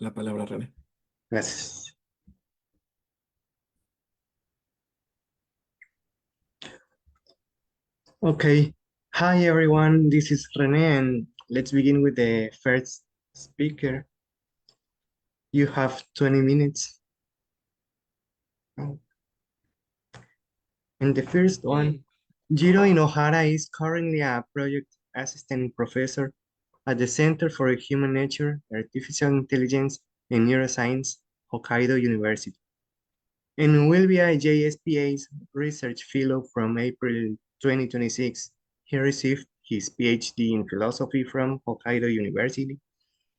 la palabra, René. Gracias. Okay. Hi, everyone. This is René, and let's begin with the first speaker. You have 20 minutes. Oh. And the first one, Jiro Inohara is currently a project assistant professor at the Center for Human Nature, Artificial Intelligence, and Neuroscience, Hokkaido University, and will be a JSPA's research fellow from April 2026. He received his PhD in philosophy from Hokkaido University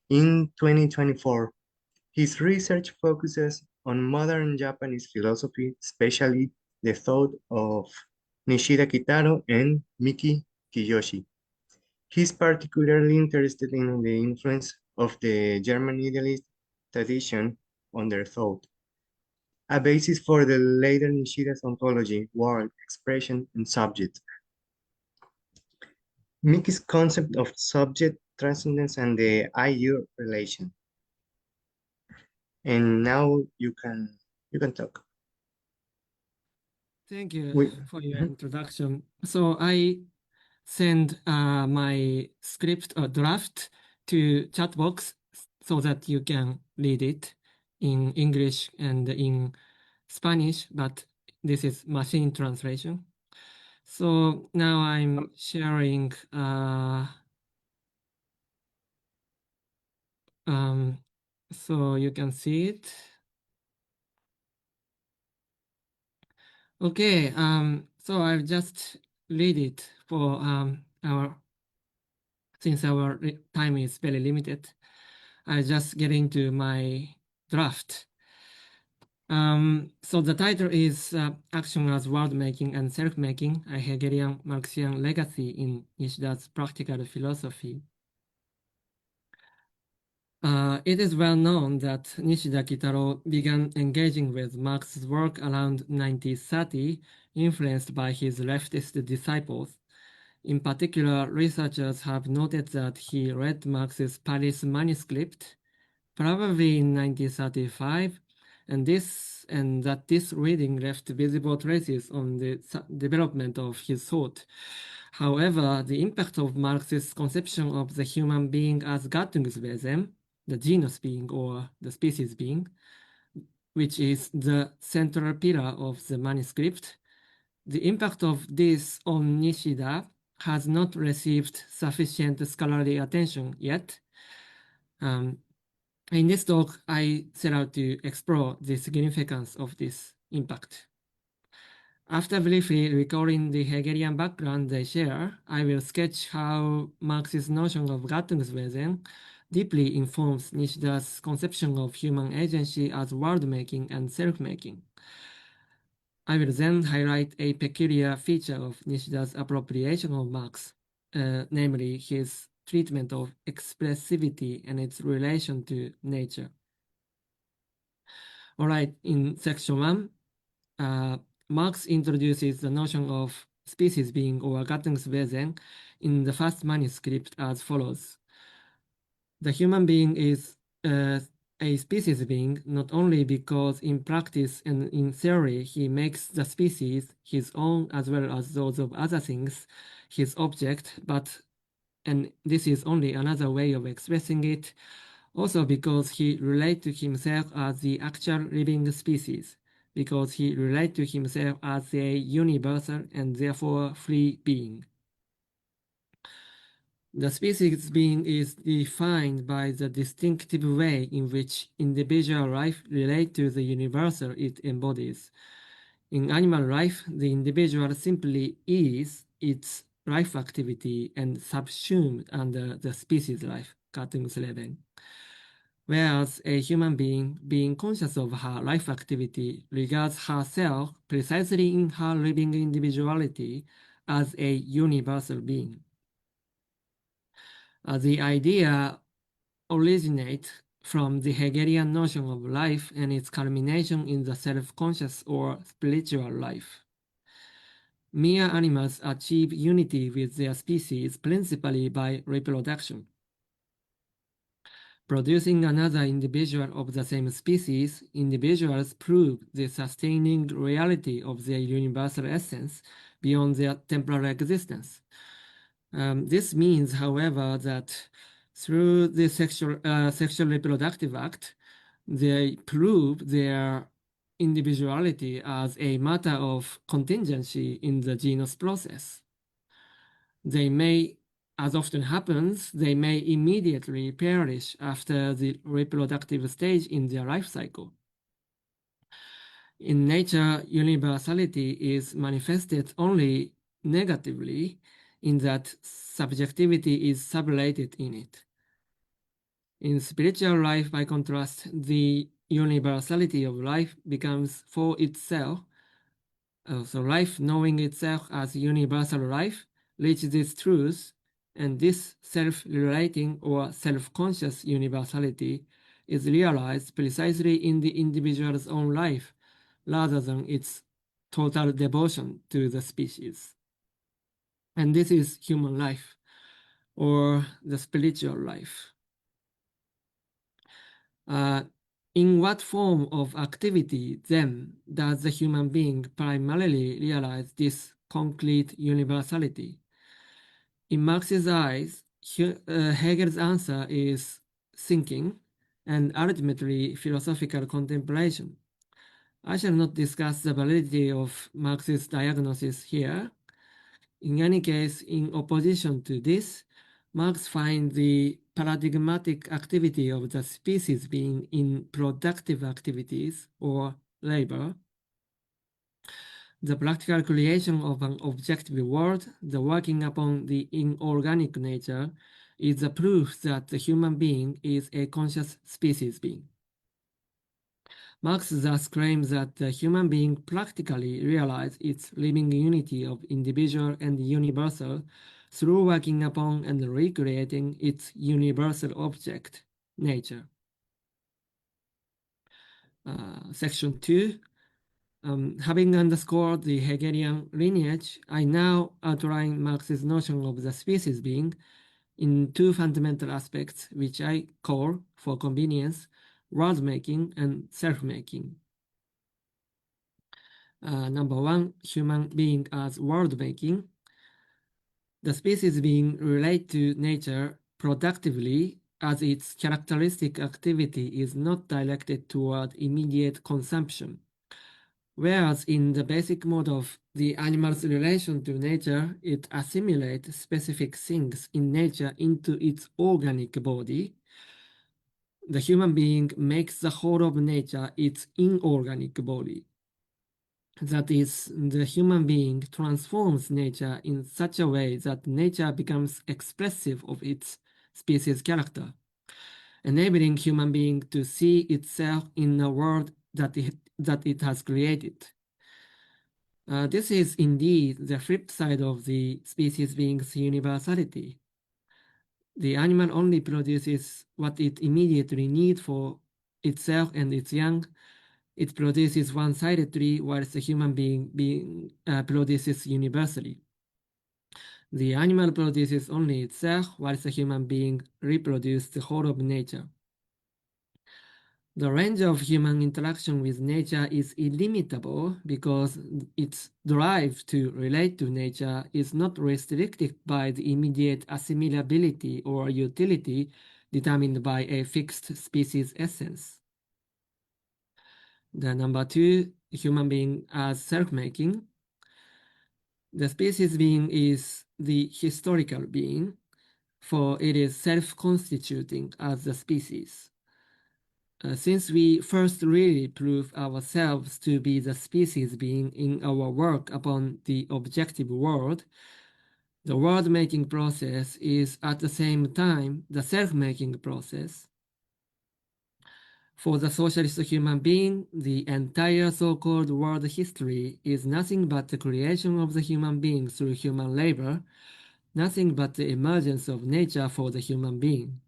in 2024. His research focuses on modern Japanese philosophy, especially the thought of Nishida Kitaro and Miki Kiyoshi. He's particularly interested in the influence of the German idealist tradition on their thought, a basis for the later Nishida's ontology, world, expression, and subject. Miki's concept of subject, transcendence, and the I-you relation. And now you can talk. Thank you We, for your introduction. So I send my script or draft to chat box so that you can read it in English and in Spanish, but this is machine translation. So now I'm sharing so you can see it. Okay, so I've just read it for since our time is very limited. I just get into my draft. So the title is Action as World-Making and Self-Making, a Hegelian-Marxian Legacy in Nishida's Practical Philosophy. It is well known that Nishida Kitaro began engaging with Marx's work around 1930, influenced by his leftist disciples. In particular, researchers have noted that he read Marx's Paris manuscript, probably in 1935, and that this reading left visible traces on the development of his thought. However, the impact of Marx's conception of the human being as Gattungswesen, the genus being or the species being, which is the central pillar of the manuscript, the impact of this on Nishida has not received sufficient scholarly attention yet. In this talk, I set out to explore the significance of this impact. After briefly recalling the Hegelian background they share, I will sketch how Marx's notion of Gattungswesen deeply informs Nishida's conception of human agency as world-making and self-making. I will then highlight a peculiar feature of Nishida's appropriation of Marx, namely his treatment of expressivity and its relation to nature. All right, in section 1, Marx introduces the notion of species being or Gattungswesen in the first manuscript as follows. The human being is a species being not only because in practice and in theory he makes the species his own as well as those of other things his object, but, and this is only another way of expressing it, also because he relates to himself as the actual living species, because he relates to himself as a universal and therefore free being. The species being is defined by the distinctive way in which individual life relates to the universal it embodies. In animal life, the individual simply is its life activity and subsumed under the species life, Gattungsleben. Whereas a human being conscious of her life activity, regards herself precisely in her living individuality as a universal being. The idea originates from the Hegelian notion of life and its culmination in the self-conscious or spiritual life. Mere animals achieve unity with their species principally by reproduction. Producing another individual of the same species, individuals prove the sustaining reality of their universal essence beyond their temporal existence. This means, however, that through the sexual reproductive act, they prove their individuality as a matter of contingency in the genus process. They may, as often happens, they may immediately perish after the reproductive stage in their life cycle. In nature, universality is manifested only negatively in that subjectivity is sublated in it. In spiritual life, by contrast, the universality of life becomes for itself. So life, knowing itself as universal life, reaches this truth, and this self-relating or self-conscious universality is realized precisely in the individual's own life, rather than its total devotion to the species. And this is human life, or the spiritual life. In what form of activity, then, does the human being primarily realize this concrete universality? In Marx's eyes, Hegel's answer is thinking and ultimately philosophical contemplation. I shall not discuss the validity of Marx's diagnosis here. In any case, in opposition to this, Marx finds the paradigmatic activity of the species being in productive activities or labor, the practical creation of an objective world, the working upon the inorganic nature, is the proof that the human being is a conscious species being. Marx thus claims that the human being practically realizes its living unity of individual and universal through working upon and recreating its universal object, nature. Section 2. Having underscored the Hegelian lineage, I now outline Marx's notion of the species being in two fundamental aspects, which I call, for convenience, world-making and self-making. Number one, human being as world-making. The species being relate to nature productively as its characteristic activity is not directed toward immediate consumption. Whereas in the basic mode of the animal's relation to nature, it assimilates specific things in nature into its organic body, the human being makes the whole of nature its inorganic body. That is, the human being transforms nature in such a way that nature becomes expressive of its species character, enabling human being to see itself in the world that it has created. This is indeed the flip side of the species being's universality. The animal only produces what it immediately needs for itself and its young. It produces one-sidedly, whilst the human being produces universally. The animal produces only itself, whilst the human being reproduces the whole of nature. The range of human interaction with nature is illimitable because its drive to relate to nature is not restricted by the immediate assimilability or utility determined by a fixed species essence. The number two, human being as self-making. The species being is the historical being, for it is self-constituting as the species. Since we first really prove ourselves to be the species being in our work upon the objective world, the world-making process is at the same time the self-making process. For the socialist human being, the entire so-called world history is nothing but the creation of the human being through human labor, nothing but the emergence of nature for the human being.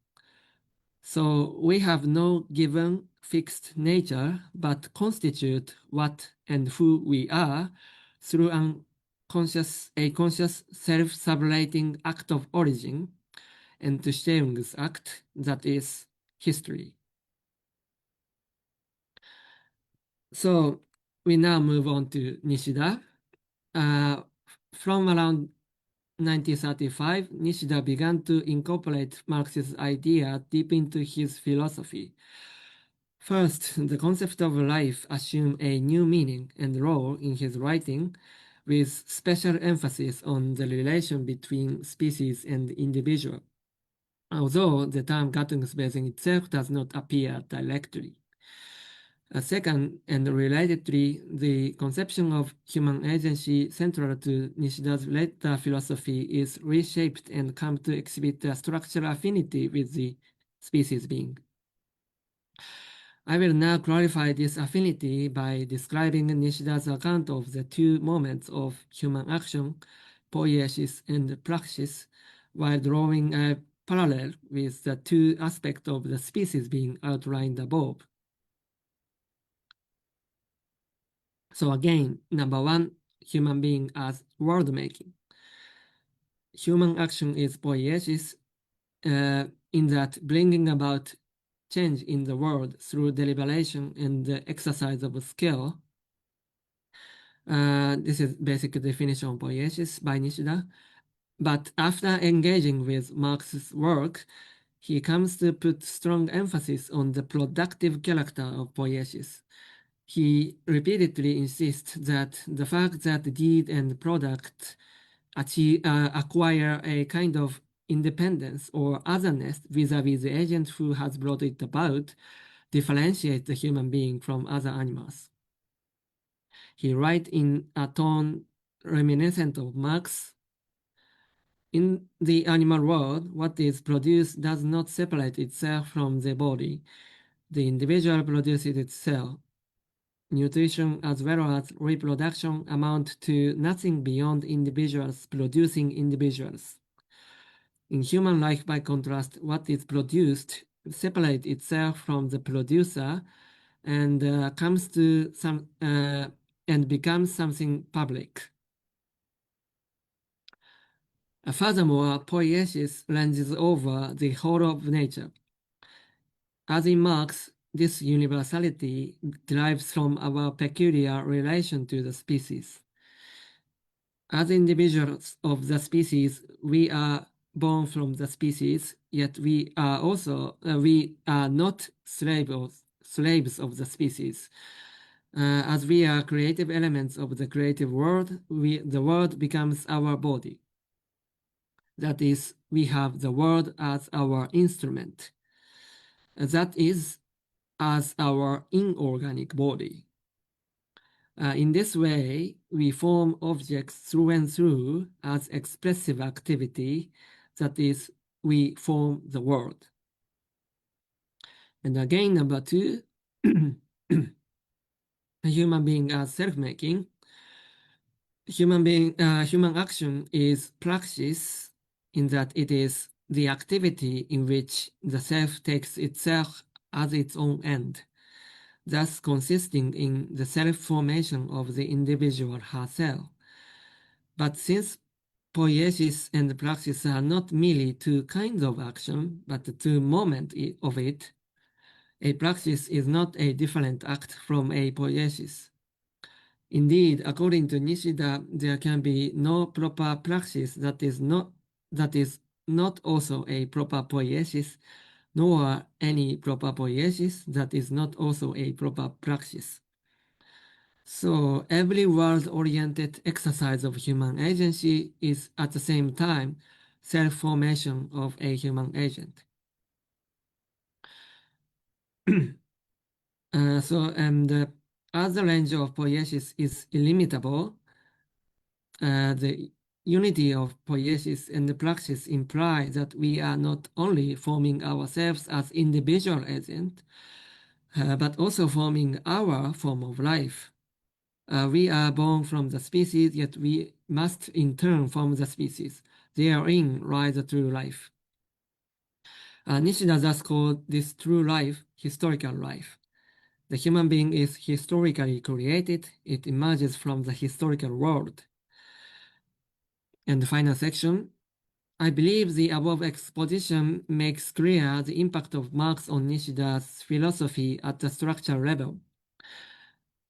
So we have no given fixed nature, but constitute what and who we are through a conscious self-sublating act of origin, Entstehungsact, that is, history. So we now move on to Nishida. From around 1935, Nishida began to incorporate Marxist ideas deep into his philosophy. First, the concept of life assumed a new meaning and role in his writing, with special emphasis on the relation between species and individual, although the term Gattungswesen itself does not appear directly. Second, and relatedly, the conception of human agency central to Nishida's later philosophy is reshaped and come to exhibit a structural affinity with the species being. I will now clarify this affinity by describing Nishida's account of the two moments of human action, poiesis and praxis, while drawing a parallel with the two aspects of the species being outlined above. So again, number one, human being as world making. Human action is poiesis in that bringing about change in the world through deliberation and the exercise of skill. This is basic definition of poiesis by Nishida. But after engaging with Marx's work, he comes to put strong emphasis on the productive character of poiesis. He repeatedly insists that the fact that deed and product acquire a kind of independence or otherness vis-a-vis the agent who has brought it about differentiates the human being from other animals. He writes in a tone reminiscent of Marx, "In the animal world, what is produced does not separate itself from the body. The individual produces itself. Nutrition as well as reproduction amount to nothing beyond individuals producing individuals. In human life, by contrast, what is produced separates itself from the producer and comes to some and becomes something public. Furthermore, poiesis ranges over the whole of nature. As in Marx, this universality derives from our peculiar relation to the species. As individuals of the species, we are born from the species, yet we are not slaves of the species. As we are creative elements of the creative world, the world becomes our body. That is, we have the world as our instrument. That is, as our inorganic body. In this way, we form objects through and through as expressive activity, that is, we form the world. And again, number two, a human being as self-making. Human action is praxis in that it is the activity in which the self takes itself as its own end, thus consisting in the self-formation of the individual herself. But since poiesis and praxis are not merely two kinds of action, but two moments of it, a praxis is not a different act from a poiesis. Indeed, according to Nishida, there can be no proper praxis that is not also a proper poiesis, nor any proper poiesis that is not also a proper praxis. So every world-oriented exercise of human agency is at the same time self-formation of a human agent. As the range of poiesis is illimitable, the unity of poiesis and the praxis imply that we are not only forming ourselves as individual agents, but also forming our form of life. We are born from the species, yet we must in turn form the species. Therein lies the true life. Nishida thus called this true life historical life. The human being is historically created. It emerges from the historical world. And the final section, I believe the above exposition makes clear the impact of Marx on Nishida's philosophy at the structural level.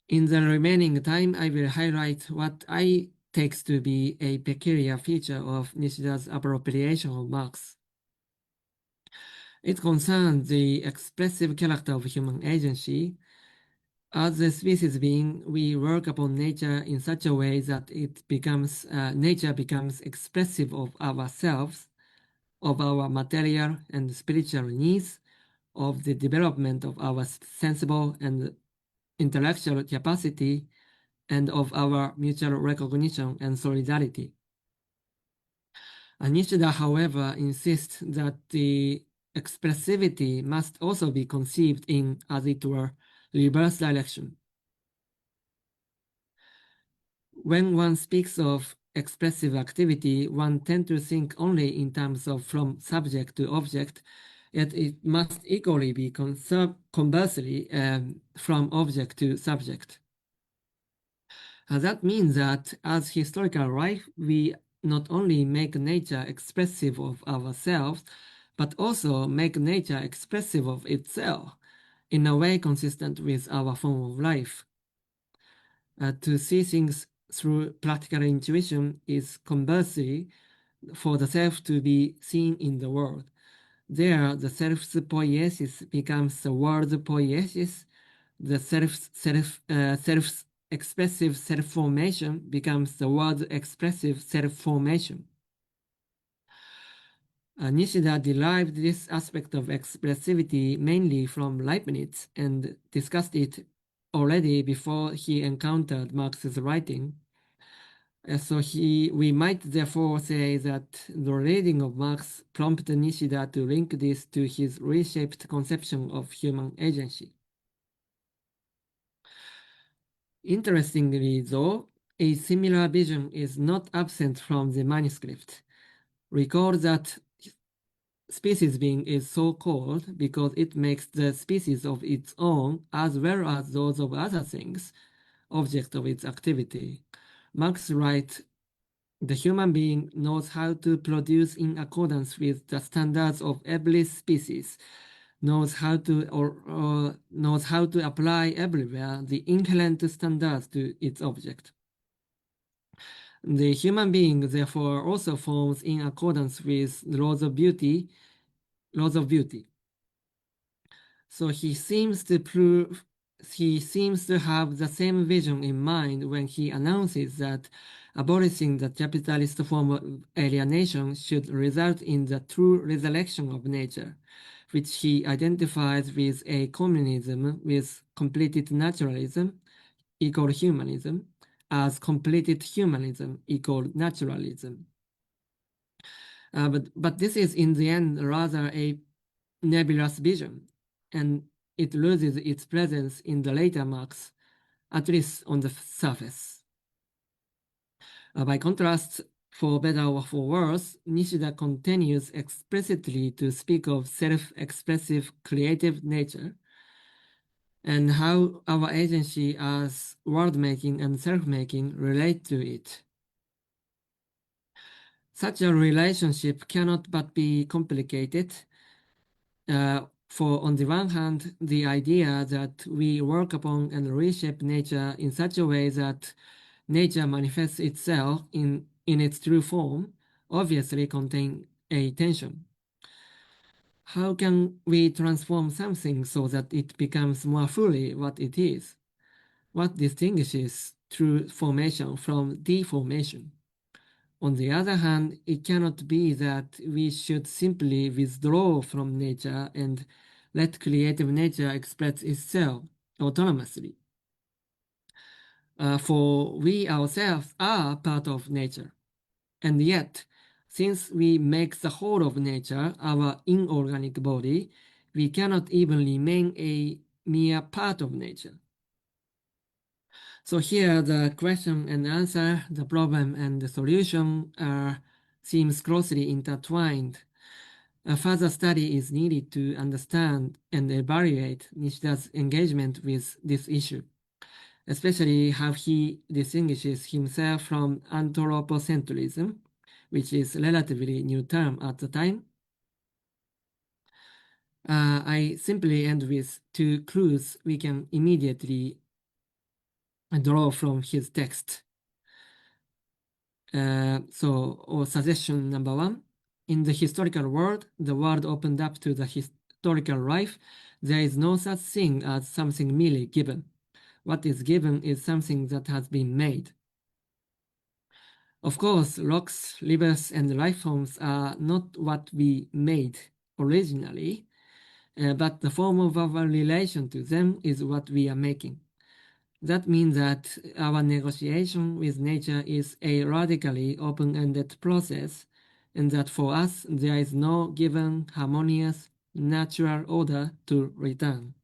In the remaining time, I will highlight what I take to be a peculiar feature of Nishida's appropriation of Marx. It concerns the expressive character of human agency. As a species being, we work upon nature in such a way that nature becomes expressive of ourselves, of our material and spiritual needs, of the development of our sensible and intellectual capacity, and of our mutual recognition and solidarity. Nishida, however, insists that the expressivity must also be conceived in, as it were, reverse direction. When one speaks of expressive activity, one tends to think only in terms of from subject to object, yet it must equally be conversely from object to subject. That means that as historical life, we not only make nature expressive of ourselves, but also make nature expressive of itself in a way consistent with our form of life. To see things through practical intuition is conversely for the self to be seen in the world. There, the self's poiesis becomes the world's poiesis. The self's expressive self-formation becomes the world's expressive self-formation. Nishida derived this aspect of expressivity mainly from Leibniz and discussed it already before he encountered Marx's writing. We might therefore say that the reading of Marx prompted Nishida to link this to his reshaped conception of human agency. Interestingly, though, a similar vision is not absent from the manuscript. Recall that species being is so called because it makes the species of its own, as well as those of other things, object of its activity. Marx writes, the human being knows how to produce in accordance with the standards of every species, knows how to apply everywhere the inherent standards to its object. The human being therefore also forms in accordance with laws of beauty. So he seems to have the same vision in mind when he announces that abolishing the capitalist form of alienation should result in the true resurrection of nature, which he identifies with a communism with completed naturalism equal humanism, as completed humanism equal naturalism. But this is in the end rather a nebulous vision, and it loses its presence in the later Marx, at least on the surface. By contrast, for better or for worse, Nishida continues explicitly to speak of self-expressive creative nature and how our agency as world-making and self-making relate to it. Such a relationship cannot but be complicated. For on the one hand, the idea that we work upon and reshape nature in such a way that nature manifests itself in its true form obviously contain a tension. How can we transform something so that it becomes more fully what it is? What distinguishes true formation from deformation? On the other hand, it cannot be that we should simply withdraw from nature and let creative nature express itself autonomously. For we ourselves are part of nature. And yet, since we make the whole of nature our inorganic body, we cannot even remain a mere part of nature. So here the question and answer, the problem and the solution seems closely intertwined. A further study is needed to understand and evaluate Nishida's engagement with this issue, especially how he distinguishes himself from anthropocentrism, which is relatively new term at the time. I simply end with two clues we can immediately draw from his text. Or suggestion number one, in the historical world, the world opened up to the historical life. There is no such thing as something merely given. What is given is something that has been made. Of course, rocks, rivers, and life forms are not what we made originally, but the form of our relation to them is what we are making. That means that our negotiation with nature is a radically open-ended process, and that for us there is no given harmonious natural order to return.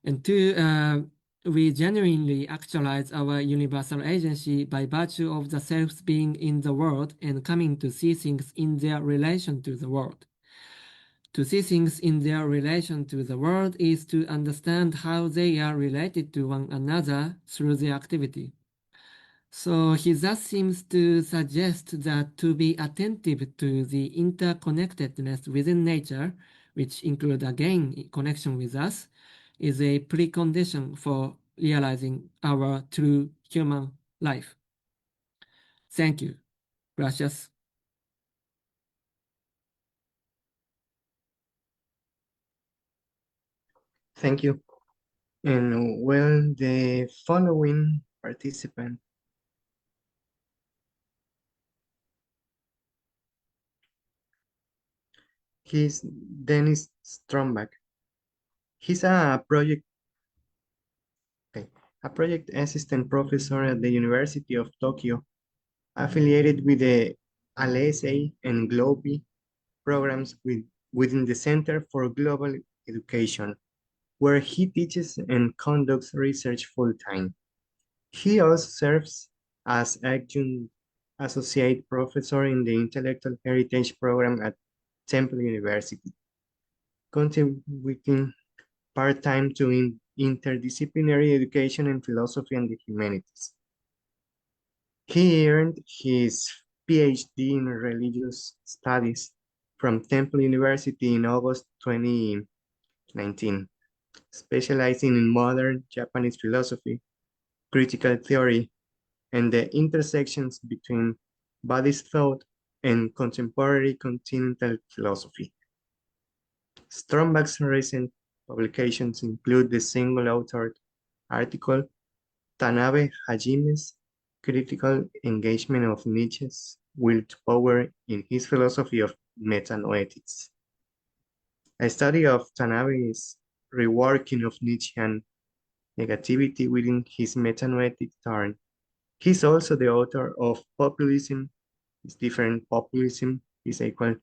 And two, we genuinely actualize our universal agency by virtue of the selves being in the world and coming to see things in their relation to the world. To see things in their relation to the world is to understand how they are related to one another through their activity. So he thus seems to suggest that to be attentive to the interconnectedness within nature, which include again connection with us, is a precondition for realizing our true human life. Thank you. Gracias. Thank you. And well, the following participant he's Dennis Stromback. He's a project assistant professor at the University of Tokyo, affiliated with the ALESA and GLOBE programs within the Center for Global Education, where he teaches and conducts research full-time. He also serves as adjunct associate professor in the Intellectual Heritage program at Temple University, contributing part-time to interdisciplinary education in philosophy and the humanities. He earned his PhD in religious studies from Temple University in August 2019, specializing in modern Japanese philosophy, critical theory, and the intersections between Buddhist thought and contemporary continental philosophy. Stromback's recent publications include the single-authored article Tanabe Hajime's critical engagement of Nietzsche's will to power in his philosophy of metanoetics. A study of Tanabe's reworking of Nietzschean negativity within his metanoetic turn. He's also the author of Populism is Different Populism is Equal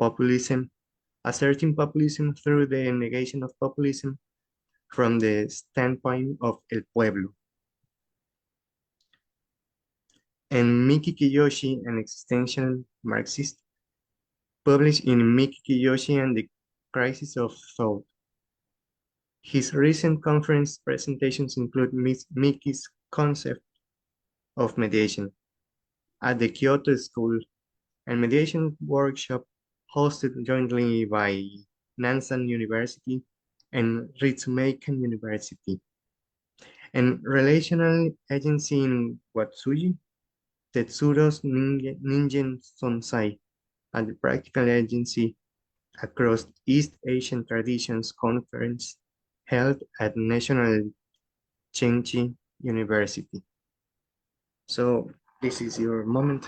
Populism, asserting populism through the negation of populism from the standpoint of El Pueblo. And Miki Kiyoshi, an existential Marxist, published in Miki Kiyoshi and the Crisis of Thought. His recent conference presentations include Miki's concept of mediation at the Kyoto School and mediation workshop hosted jointly by Nansan University and Ritsumeikan University. And relational agency in Watsuji, Tetsuro's Ningen Sonsai, and the practical agency across East Asian traditions conference held at National Chengchi University. So this is your moment,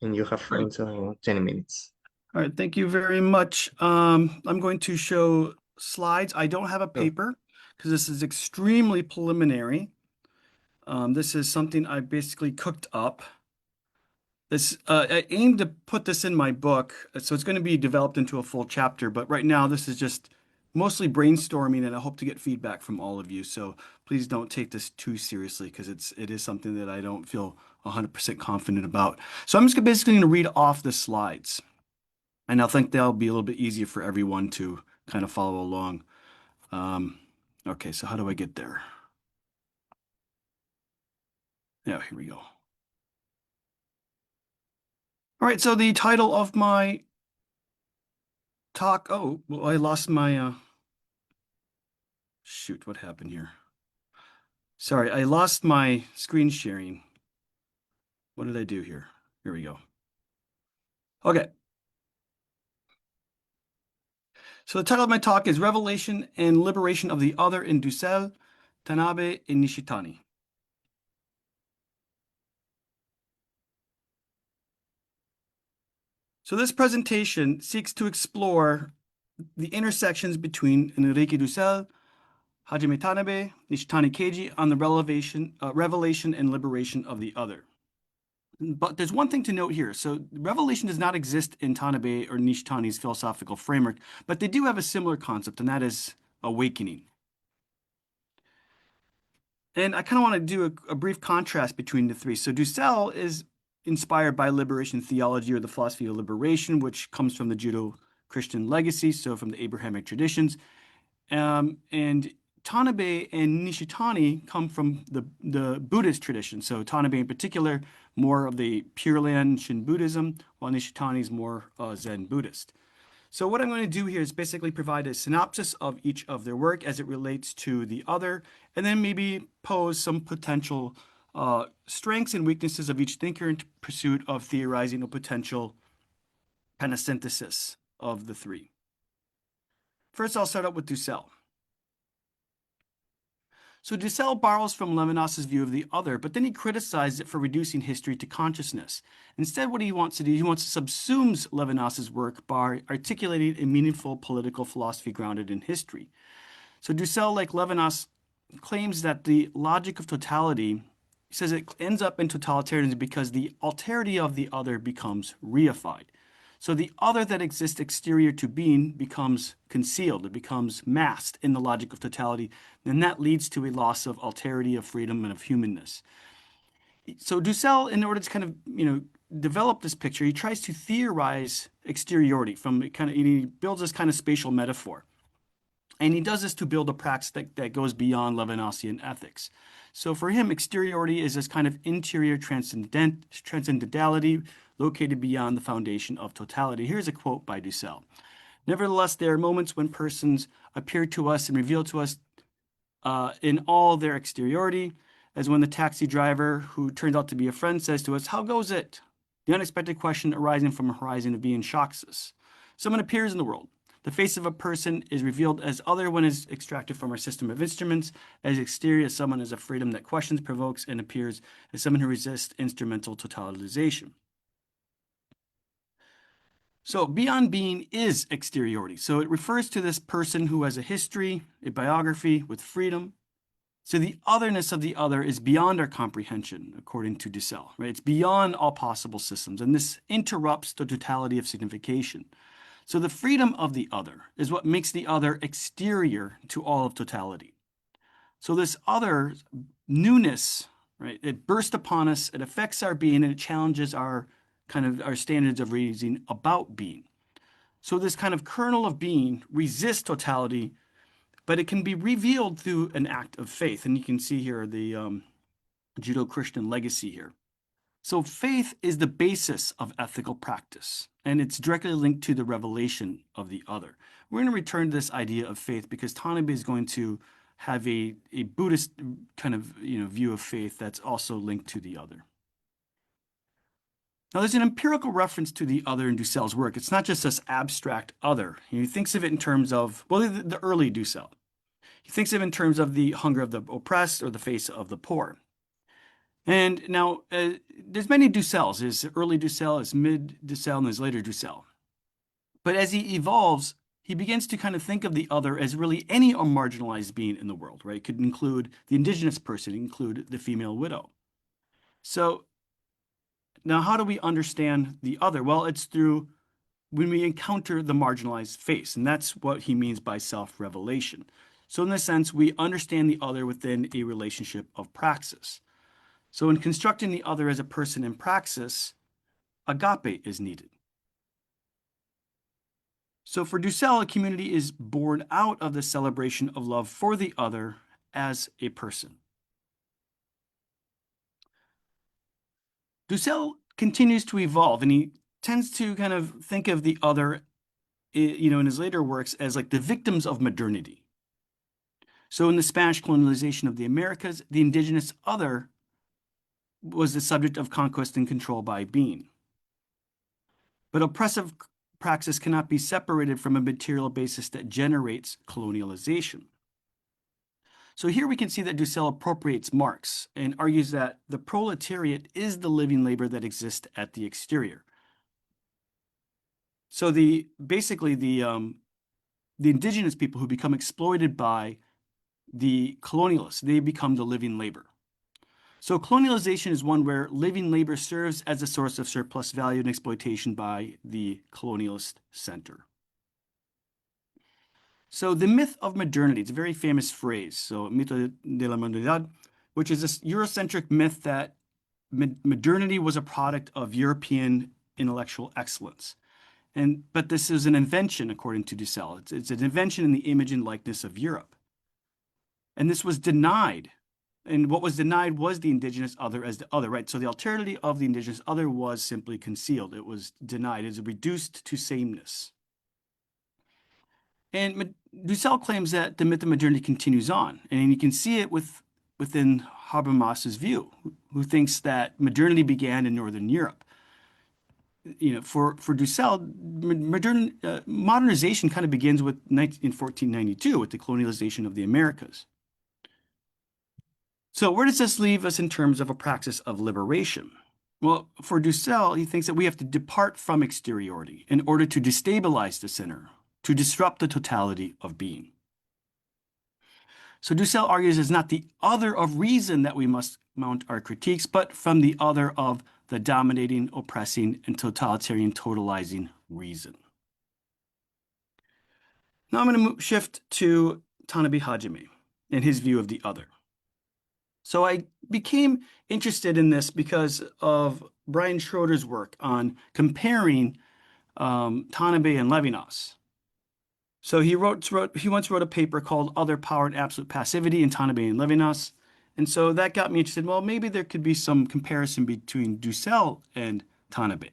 and you have also 10 minutes. All right, thank you very much. I'm going to show slides. I don't have a paper because this is extremely preliminary. This is something I basically cooked up. I aim to put this in my book, so it's going to be developed into a full chapter, but right now this is just mostly brainstorming, and I hope to get feedback from all of you. So please don't take this too seriously because it is something that I don't feel 100% confident about. So I'm just basically going to read off the slides, and I think they'll be a little bit easier for everyone to kind of follow along. Okay, so how do I get there? Yeah, here we go. All right, so the title of my talk, oh, well, I lost my, shoot, what happened here? Sorry, I lost my screen sharing. What did I do here? Here we go. Okay. So the title of my talk is Revelation and Liberation of the Other in Dussel, Tanabe, and Nishitani. So this presentation seeks to explore the intersections between Enrique Dussel, Hajime Tanabe, Nishitani Keiji on the revelation and liberation of the other. But there's one thing to note here. So revelation does not exist in Tanabe or Nishitani's philosophical framework, but they do have a similar concept, and that is awakening. And I kind of want to do a brief contrast between the three. So Dussel is inspired by liberation theology or the philosophy of liberation, which comes from the Judeo-Christian legacy, so from the Abrahamic traditions. And Tanabe and Nishitani come from the Buddhist tradition. So Tanabe in particular, more of the Pure Land Shin Buddhism, while Nishitani is more Zen Buddhist. So what I'm going to do here is basically provide a synopsis of each of their work as it relates to the other, and then maybe pose some potential strengths and weaknesses of each thinker in pursuit of theorizing a potential kind of synthesis of the three. First, I'll start out with Dussel. So Dussel borrows from Levinas's view of the other, but then he criticizes it for reducing history to consciousness. Instead, what he wants to do, he wants to subsume Levinas's work by articulating a meaningful political philosophy grounded in history. So Dussel, like Levinas, claims that the logic of totality, he says it ends up in totalitarianism because the alterity of the other becomes reified. So the other that exists exterior to being becomes concealed. It becomes masked in the logic of totality, and that leads to a loss of alterity, of freedom, and of humanness. So Dussel, in order to kind of, develop this picture, he tries to theorize exteriority from kind of, he builds this kind of spatial metaphor. And he does this to build a praxis that goes beyond Levinasian ethics. So for him, exteriority is this kind of interior transcendentality located beyond the foundation of totality. Here's a quote by Dussel. Nevertheless, there are moments when persons appear to us and reveal to us in all their exteriority, as when the taxi driver, who turns out to be a friend, says to us, "How goes it?" The unexpected question arising from a horizon of being shocks us. Someone appears in the world. The face of a person is revealed as other when is extracted from our system of instruments, as exterior as someone as a freedom that questions, provokes, and appears as someone who resists instrumental totalization. So beyond being is exteriority. So it refers to this person who has a history, a biography with freedom. So the otherness of the other is beyond our comprehension, according to Dussel, right? It's beyond all possible systems, and this interrupts the totality of signification. So the freedom of the other is what makes the other exterior to all of totality. So this other newness, right, it bursts upon us, it affects our being, and it challenges our standards of reasoning about being. So this kind of kernel of being resists totality, but it can be revealed through an act of faith. And you can see here the Judeo-Christian legacy here. So faith is the basis of ethical practice, and it's directly linked to the revelation of the other. We're going to return to this idea of faith because Tanabe is going to have a Buddhist kind of view of faith that's also linked to the other. Now, there's an empirical reference to the other in Dussel's work. It's not just this abstract other. He thinks of it in terms of, well, the early Dussel. He thinks of it in terms of the hunger of the oppressed or the face of the poor. And now, there's many Dussels. There's early Dussel, there's mid Dussel, and there's later Dussel. But as he evolves, he begins to kind of think of the other as really any marginalized being in the world, right? It could include the indigenous person, include the female widow. So now how do we understand the other? Well, it's through when we encounter the marginalized face, and that's what he means by self-revelation. So in this sense, we understand the other within a relationship of praxis. So in constructing the other as a person in praxis, agape is needed. So for Dussel, a community is born out of the celebration of love for the other as a person. Dussel continues to evolve, and he tends to kind of think of the other, in his later works as like the victims of modernity. So in the Spanish colonization of the Americas, the indigenous other was the subject of conquest and control by being. But oppressive praxis cannot be separated from a material basis that generates colonialization. So here we can see that Dussel appropriates Marx and argues that the proletariat is the living labor that exists at the exterior. So basically the indigenous people who become exploited by the colonialists, they become the living labor. So colonialization is one where living labor serves as a source of surplus value and exploitation by the colonialist center. So the myth of modernity, it's a very famous phrase. So mito de la modernidad, which is this Eurocentric myth that modernity was a product of European intellectual excellence. But this is an invention, according to Dussel. It's an invention in the image and likeness of Europe. And this was denied. And what was denied was the indigenous other as the other, right? So the alterity of the indigenous other was simply concealed. It was denied. It was reduced to sameness. And Dussel claims that the myth of modernity continues on. And you can see it within Habermas's view, who thinks that modernity began in Northern Europe. For Dussel, modernization kind of begins in 1492 with the colonialization of the Americas. So where does this leave us in terms of a praxis of liberation? Well, for Dussel, he thinks that we have to depart from exteriority in order to destabilize the center, to disrupt the totality of being. So Dussel argues it's not the other of reason that we must mount our critiques, but from the other of the dominating, oppressing, and totalitarian totalizing reason. Now I'm going to shift to Tanabe Hajime and his view of the other. So I became interested in this because of Brian Schroeder's work on comparing Tanabe and Levinas. So he once wrote a paper called Other Power and Absolute Passivity in Tanabe and Levinas. And so that got me interested. Well, maybe there could be some comparison between Dussel and Tanabe.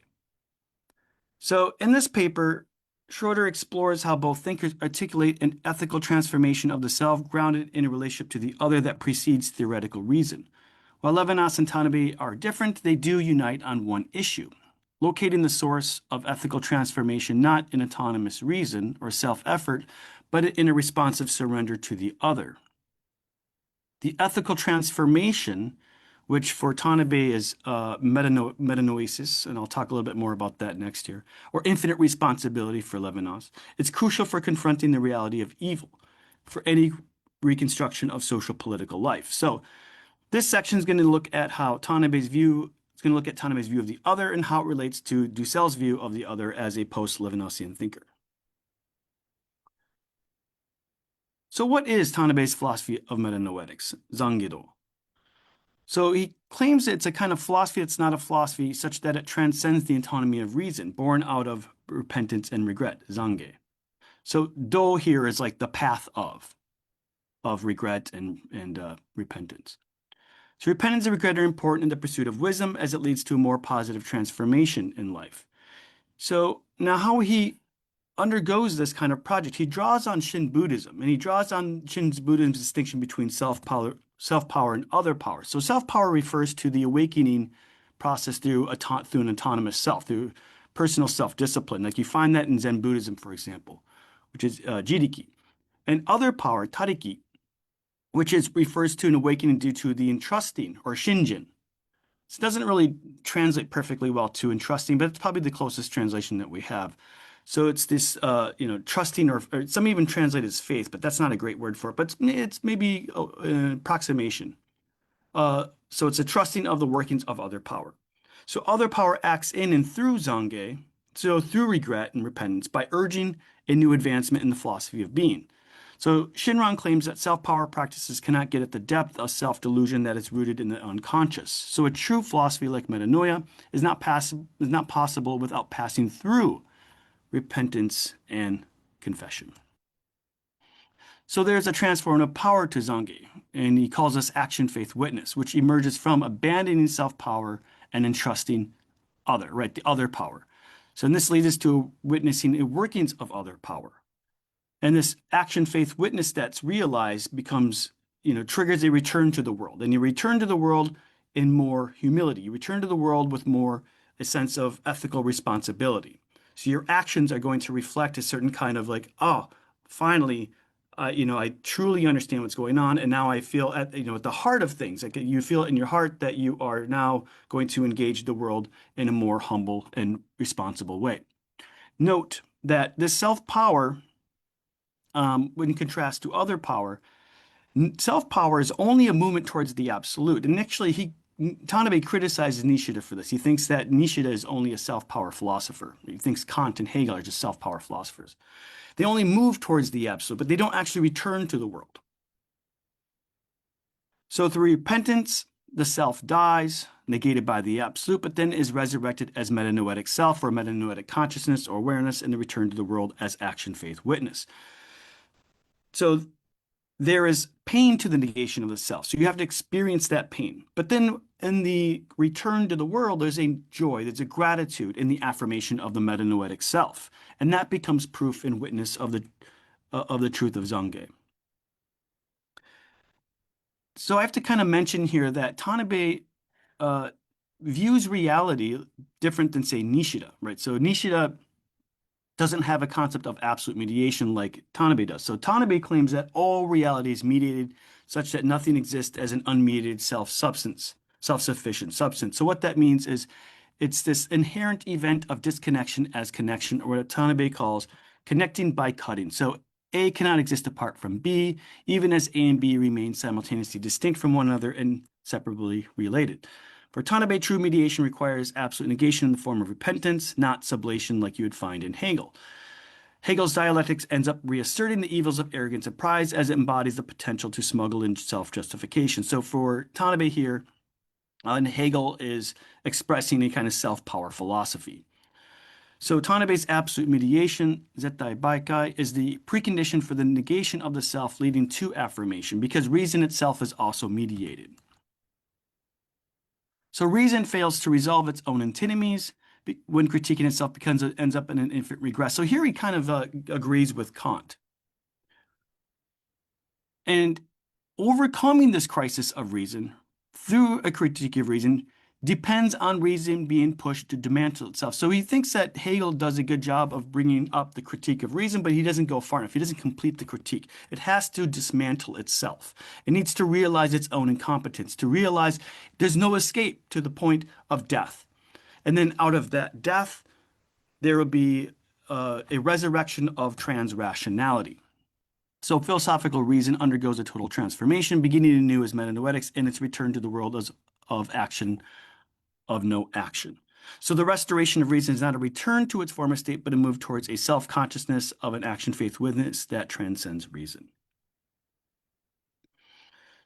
So in this paper, Schroeder explores how both thinkers articulate an ethical transformation of the self grounded in a relationship to the other that precedes theoretical reason. While Levinas and Tanabe are different, they do unite on one issue: locating the source of ethical transformation not in autonomous reason or self-effort, but in a responsive surrender to the other. The ethical transformation, which for Tanabe is metanoesis, and I'll talk a little bit more about that next year, or infinite responsibility for Levinas, it's crucial for confronting the reality of evil, for any reconstruction of social political life. So this section is going to look at how Tanabe's view of the other and how it relates to Dussel's view of the other as a post-Levinasian thinker. So what is Tanabe's philosophy of metanoetics, Zangido? So he claims it's a kind of philosophy that's not a philosophy such that it transcends the autonomy of reason, born out of repentance and regret, Zange. So do here is like the path of regret and repentance. So repentance and regret are important in the pursuit of wisdom as it leads to a more positive transformation in life. So now how he undergoes this kind of project, he draws on Shin Buddhism, and he draws on Shin Buddhism's distinction between self-power and other power. So self-power refers to the awakening process through an autonomous self, through personal self-discipline. Like you find that in Zen Buddhism, for example, which is jiriki. And other power, tariki, which refers to an awakening due to the entrusting, or shinjin. This doesn't really translate perfectly well to entrusting, but it's probably the closest translation that we have. So it's this, trusting, or some even translate as faith, but that's not a great word for it. But it's maybe an approximation. So it's a trusting of the workings of other power. So other power acts in and through Zange, so through regret and repentance, by urging a new advancement in the philosophy of being. So Shinran claims that self-power practices cannot get at the depth of self-delusion that is rooted in the unconscious. So a true philosophy like metanoia is not possible without passing through repentance and confession. So there's a transformative power to Zange, and he calls this action faith witness, which emerges from abandoning self-power and entrusting the other power. So this leads us to witnessing the workings of other power. And this action, faith, witness that's realized becomes, triggers a return to the world. And you return to the world in more humility. You return to the world with more a sense of ethical responsibility. So your actions are going to reflect a certain kind of like, oh, finally, I truly understand what's going on. And now I feel at the heart of things, like you feel in your heart that you are now going to engage the world in a more humble and responsible way. Note that this self-power, in contrast to other power, self-power is only a movement towards the absolute. And actually, Tanabe criticizes Nishida for this. He thinks that Nishida is only a self-power philosopher. He thinks Kant and Hegel are just self-power philosophers. They only move towards the absolute, but they don't actually return to the world. So through repentance, the self dies, negated by the absolute, but then is resurrected as metanoetic self or metanoetic consciousness or awareness, and the return to the world as action, faith, witness. So there is pain to the negation of the self. So you have to experience that pain. But then in the return to the world, there's a joy, there's a gratitude in the affirmation of the metanoetic self. And that becomes proof and witness of the truth of Zange. So I have to kind of mention here that Tanabe views reality different than, say, Nishida, right? So Nishida doesn't have a concept of absolute mediation like Tanabe does. So Tanabe claims that all reality is mediated such that nothing exists as an unmediated self-sufficient substance. So what that means is it's this inherent event of disconnection as connection, or what Tanabe calls connecting by cutting. So A cannot exist apart from B, even as A and B remain simultaneously distinct from one another and separately related. For Tanabe, true mediation requires absolute negation in the form of repentance, not sublation like you would find in Hegel. Hegel's dialectics ends up reasserting the evils of arrogance and pride as it embodies the potential to smuggle in self-justification. So for Tanabe here, and Hegel is expressing a kind of self-power philosophy. So Tanabe's absolute mediation, zettai baikai, is the precondition for the negation of the self leading to affirmation, because reason itself is also mediated. So reason fails to resolve its own antinomies when critiquing itself, because it ends up in an infinite regress. So here he kind of agrees with Kant. And overcoming this crisis of reason through a critique of reason depends on reason being pushed to dismantle itself. So he thinks that Hegel does a good job of bringing up the critique of reason, but he doesn't go far enough. He doesn't complete the critique. It has to dismantle itself. It needs to realize its own incompetence, to realize there's no escape to the point of death. And then out of that death, there will be a resurrection of trans-rationality. So philosophical reason undergoes a total transformation, beginning anew as metanoetics in its return to the world of action, of no action. So the restoration of reason is not a return to its former state, but a move towards a self-consciousness of an action, faith, witness that transcends reason.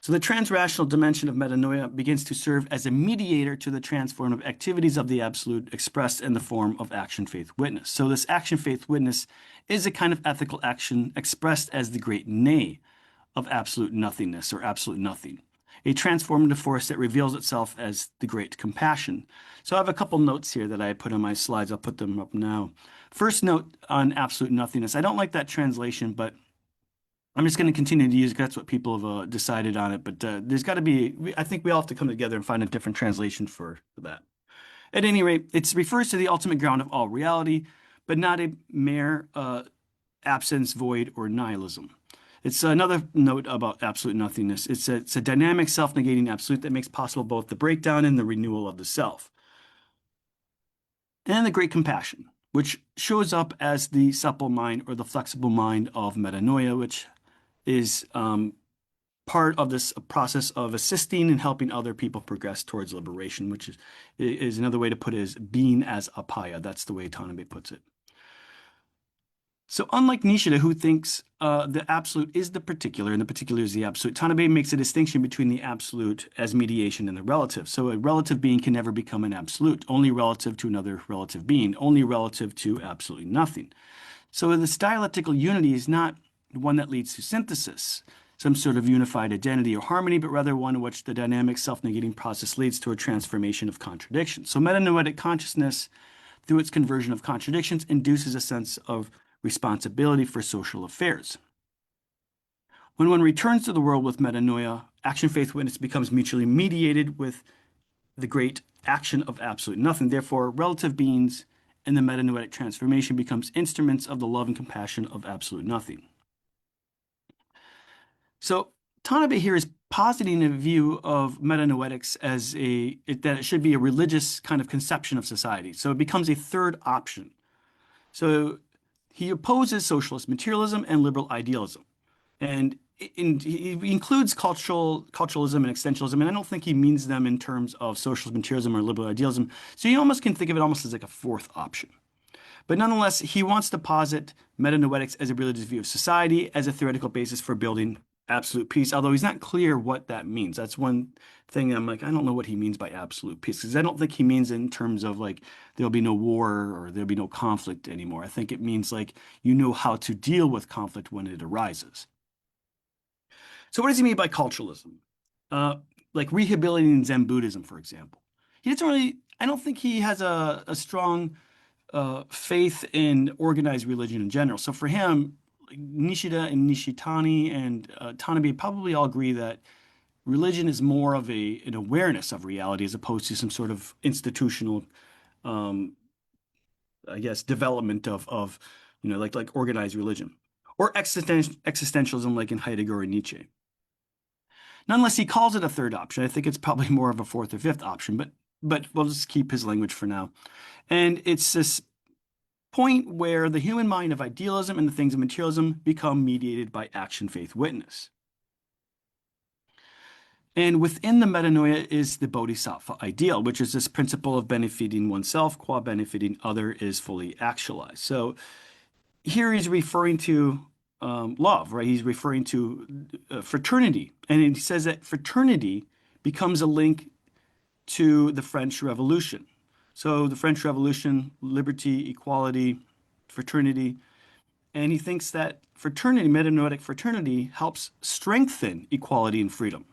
So the transrational dimension of metanoia begins to serve as a mediator to the transformative activities of the absolute expressed in the form of action, faith, witness. So this action, faith, witness is a kind of ethical action expressed as the great nay of absolute nothingness or absolute nothing, a transformative force that reveals itself as the great compassion. So I have a couple notes here that I put on my slides. I'll put them up now. First note on absolute nothingness. I don't like that translation, but I'm just going to continue to use it. That's what people have decided on it. But there's got to be, I think we all have to come together and find a different translation for that. At any rate, it refers to the ultimate ground of all reality, but not a mere absence, void, or nihilism. It's another note about absolute nothingness. It's a dynamic, self-negating absolute that makes possible both the breakdown and the renewal of the self. And the great compassion, which shows up as the supple mind or the flexible mind of metanoia, which is part of this process of assisting and helping other people progress towards liberation, which is another way to put it is being as apaya. That's the way Tanabe puts it. So unlike Nishida, who thinks the absolute is the particular and the particular is the absolute, Tanabe makes a distinction between the absolute as mediation and the relative. So a relative being can never become an absolute, only relative to another relative being, only relative to absolutely nothing. So this dialectical unity is not one that leads to synthesis, some sort of unified identity or harmony, but rather one in which the dynamic self-negating process leads to a transformation of contradiction. So metanoetic consciousness through its conversion of contradictions, induces a sense of responsibility for social affairs. When one returns to the world with metanoia, action, faith, witness becomes mutually mediated with the great action of absolute nothing. Therefore, relative beings in the metanoetic transformation becomes instruments of the love and compassion of absolute nothing. So Tanabe here is positing a view of metanoetics as that it should be a religious kind of conception of society. So it becomes a third option. So he opposes socialist materialism and liberal idealism. And he includes culturalism and existentialism, and I don't think he means them in terms of socialist materialism or liberal idealism. So you almost can think of it almost as like a fourth option. But nonetheless, he wants to posit metanoetics as a religious view of society as a theoretical basis for building absolute peace, although he's not clear what that means. That's one thing I'm like, I don't know what he means by absolute peace, because I don't think he means in terms of like there'll be no war or there'll be no conflict anymore. I think it means like you know how to deal with conflict when it arises. So what does he mean by culturalism? Like rehabilitating Zen Buddhism, for example. He doesn't really, I don't think he has a strong faith in organized religion in general. So for him, Nishida and Nishitani and Tanabe probably all agree that religion is more of an awareness of reality as opposed to some sort of institutional, I guess, development of like organized religion. Or existentialism like in Heidegger and Nietzsche. Nonetheless, he calls it a third option. I think it's probably more of a fourth or fifth option, but we'll just keep his language for now. And it's this point where the human mind of idealism and the things of materialism become mediated by action, faith, witness. And within the metanoia is the bodhisattva ideal, which is this principle of benefiting oneself qua benefiting other is fully actualized. So here he's referring to love, right? He's referring to fraternity. And he says that fraternity becomes a link to the French Revolution. So the French Revolution, liberty, equality, fraternity. And he thinks that fraternity, metanoetic fraternity, helps strengthen equality and freedom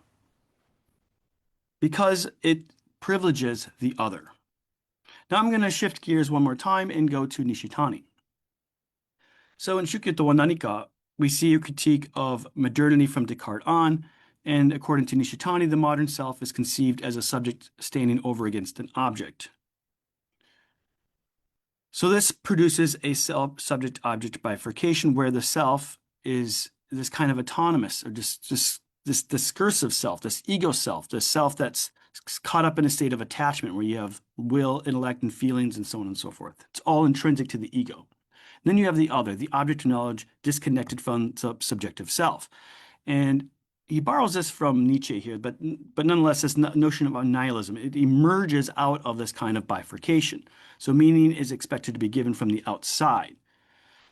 because it privileges the other. Now I'm going to shift gears one more time and go to Nishitani. So in Shukyo wa Nanika, we see a critique of modernity from Descartes on, and according to Nishitani, the modern self is conceived as a subject standing over against an object. So this produces a self-subject-object bifurcation where the self is this kind of autonomous or just this discursive self, this ego self, this self that's caught up in a state of attachment where you have will, intellect, and feelings and so on and so forth. It's all intrinsic to the ego. Then you have the other, the object of knowledge, disconnected from the subjective self. And he borrows this from Nietzsche here, but nonetheless, this notion of nihilism, it emerges out of this kind of bifurcation. So meaning is expected to be given from the outside.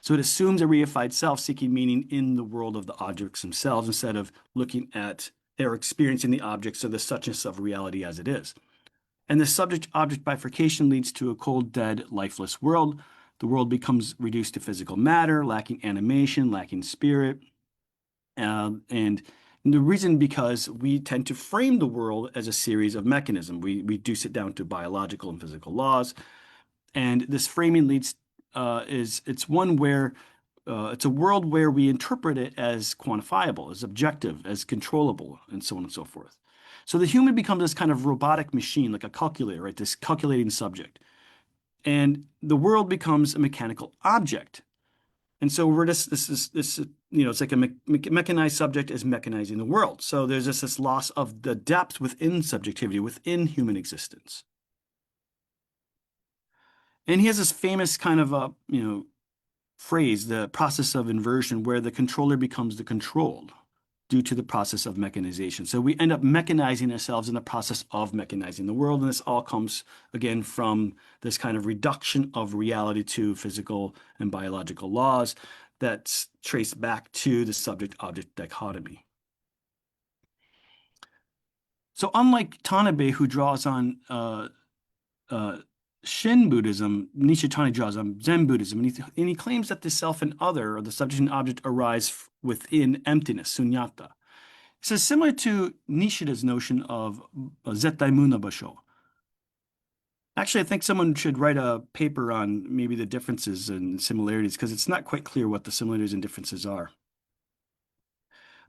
So it assumes a reified self seeking meaning in the world of the objects themselves instead of looking at or experiencing the objects or the suchness of reality as it is. And the subject-object bifurcation leads to a cold, dead, lifeless world. The world becomes reduced to physical matter, lacking animation, lacking spirit. And the reason because we tend to frame the world as a series of mechanisms. We reduce it down to biological and physical laws. And this framing leads it's one where it's a world where we interpret it as quantifiable, as objective, as controllable, and so on and so forth. So the human becomes this kind of robotic machine, like a calculator, right? This calculating subject. And the world becomes a mechanical object. And so we're just, it's like a mechanized subject is mechanizing the world. So there's just this loss of the depth within subjectivity, within human existence. And he has this famous kind of, phrase, the process of inversion, where the controller becomes the controlled due to the process of mechanization. So we end up mechanizing ourselves in the process of mechanizing the world. And this all comes, again, from this kind of reduction of reality to physical and biological laws that's traced back to the subject-object dichotomy. So unlike Tanabe, who draws on Shin Buddhism, Nishitani draws on Zen Buddhism, and he claims that the self and other, or the subject and object, arise within emptiness, sunyata. So similar to Nishida's notion of zettai munabasho. Actually, I think someone should write a paper on maybe the differences and similarities because it's not quite clear what the similarities and differences are.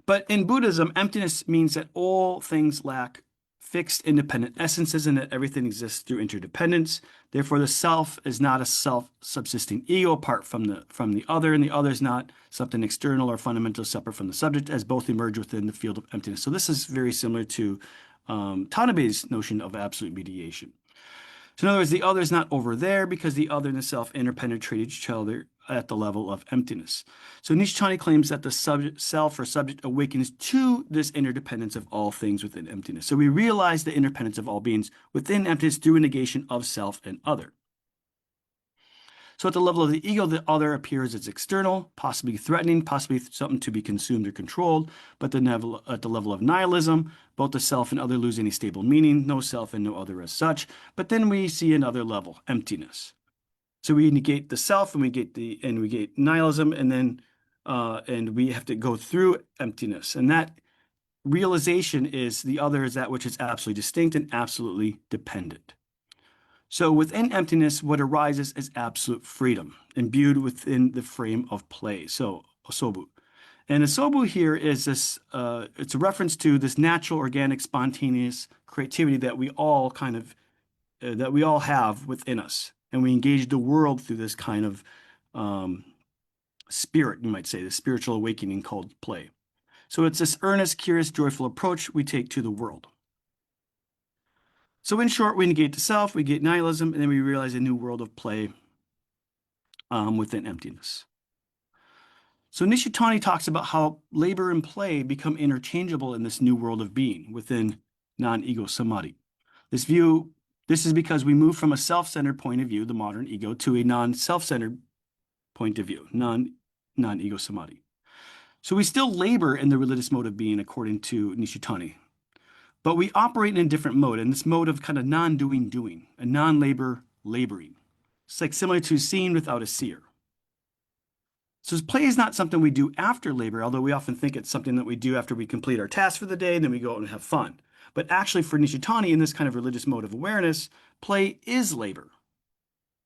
But in Buddhism, emptiness means that all things lack fixed independent essences and that everything exists through interdependence. Therefore, the self is not a self-subsisting ego apart from the other, and the other is not something external or fundamental separate from the subject, as both emerge within the field of emptiness. So this is very similar to Tanabe's notion of absolute mediation. So in other words, the other is not over there because the other and the self interpenetrate each other at the level of emptiness. So Nishitani claims that the self or subject awakens to this interdependence of all things within emptiness. So we realize the interdependence of all beings within emptiness through a negation of self and other. So at the level of the ego, the other appears as external, possibly threatening, possibly something to be consumed or controlled. But at the level of nihilism, both the self and other lose any stable meaning, no self and no other as such. But then we see another level, emptiness. So we negate the self and we negate nihilism, and then and we have to go through emptiness. And that realization is the other is that which is absolutely distinct and absolutely dependent. So within emptiness, what arises is absolute freedom, imbued within the frame of play. So osobu. And osobu here is this, it's a reference to this natural, organic, spontaneous creativity that we all have within us. And we engage the world through this kind of spirit, you might say, the spiritual awakening called play. So it's this earnest, curious, joyful approach we take to the world. So in short, we negate the self, we get nihilism, and then we realize a new world of play within emptiness. So Nishitani talks about how labor and play become interchangeable in this new world of being within non-ego samadhi. This is because we move from a self-centered point of view, the modern ego, to a non-self-centered point of view, non-ego samadhi. So we still labor in the religious mode of being according to Nishitani. But we operate in a different mode, in this mode of kind of non-doing, doing, a non-labor, laboring. It's like similar to seeing without a seer. So play is not something we do after labor, although we often think it's something that we do after we complete our task for the day, and then we go out and have fun. But actually for Nishitani, in this kind of religious mode of awareness, play is labor.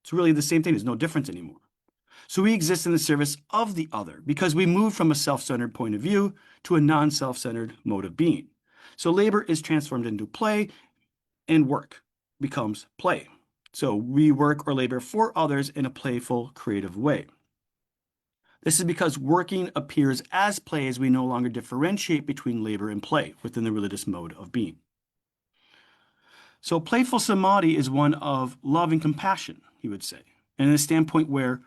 It's really the same thing. There's no difference anymore. So we exist in the service of the other because we move from a self-centered point of view to a non-self-centered mode of being. So labor is transformed into play, and work becomes play. So we work or labor for others in a playful, creative way. This is because working appears as play as we no longer differentiate between labor and play within the religious mode of being. So playful samadhi is one of love and compassion, he would say, and in a standpoint where,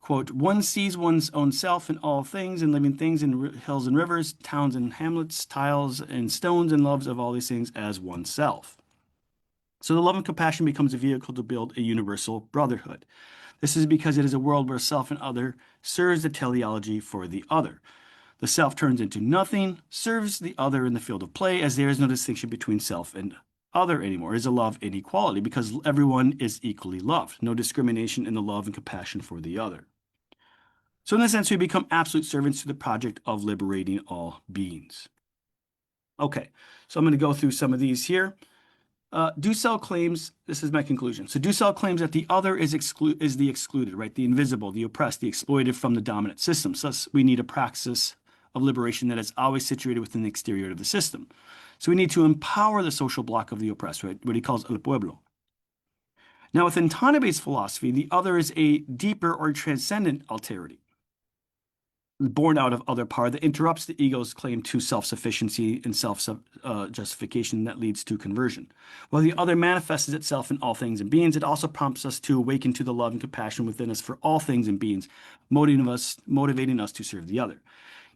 quote, one sees one's own self in all things and living things in hills and rivers, towns and hamlets, tiles and stones, and loves of all these things as oneself. So the love and compassion becomes a vehicle to build a universal brotherhood. This is because it is a world where self and other serves the teleology for the other. The self turns into nothing, serves the other in the field of play, as there is no distinction between self and other anymore. It is a love and equality because everyone is equally loved. No discrimination in the love and compassion for the other. So in this sense, we become absolute servants to the project of liberating all beings. Okay, so I'm going to go through some of these here. Dussel claims, this is my conclusion. So Dussel claims that the other is the excluded, right? The invisible, the oppressed, the exploited from the dominant system. Thus, we need a praxis of liberation that is always situated within the exterior of the system. So we need to empower the social bloc of the oppressed, right? What he calls el pueblo. Now, within Tanabe's philosophy, the other is a deeper or transcendent alterity, born out of other power that interrupts the ego's claim to self-sufficiency and self-justification that leads to conversion. While the other manifests itself in all things and beings, it also prompts us to awaken to the love and compassion within us for all things and beings, motivating us to serve the other.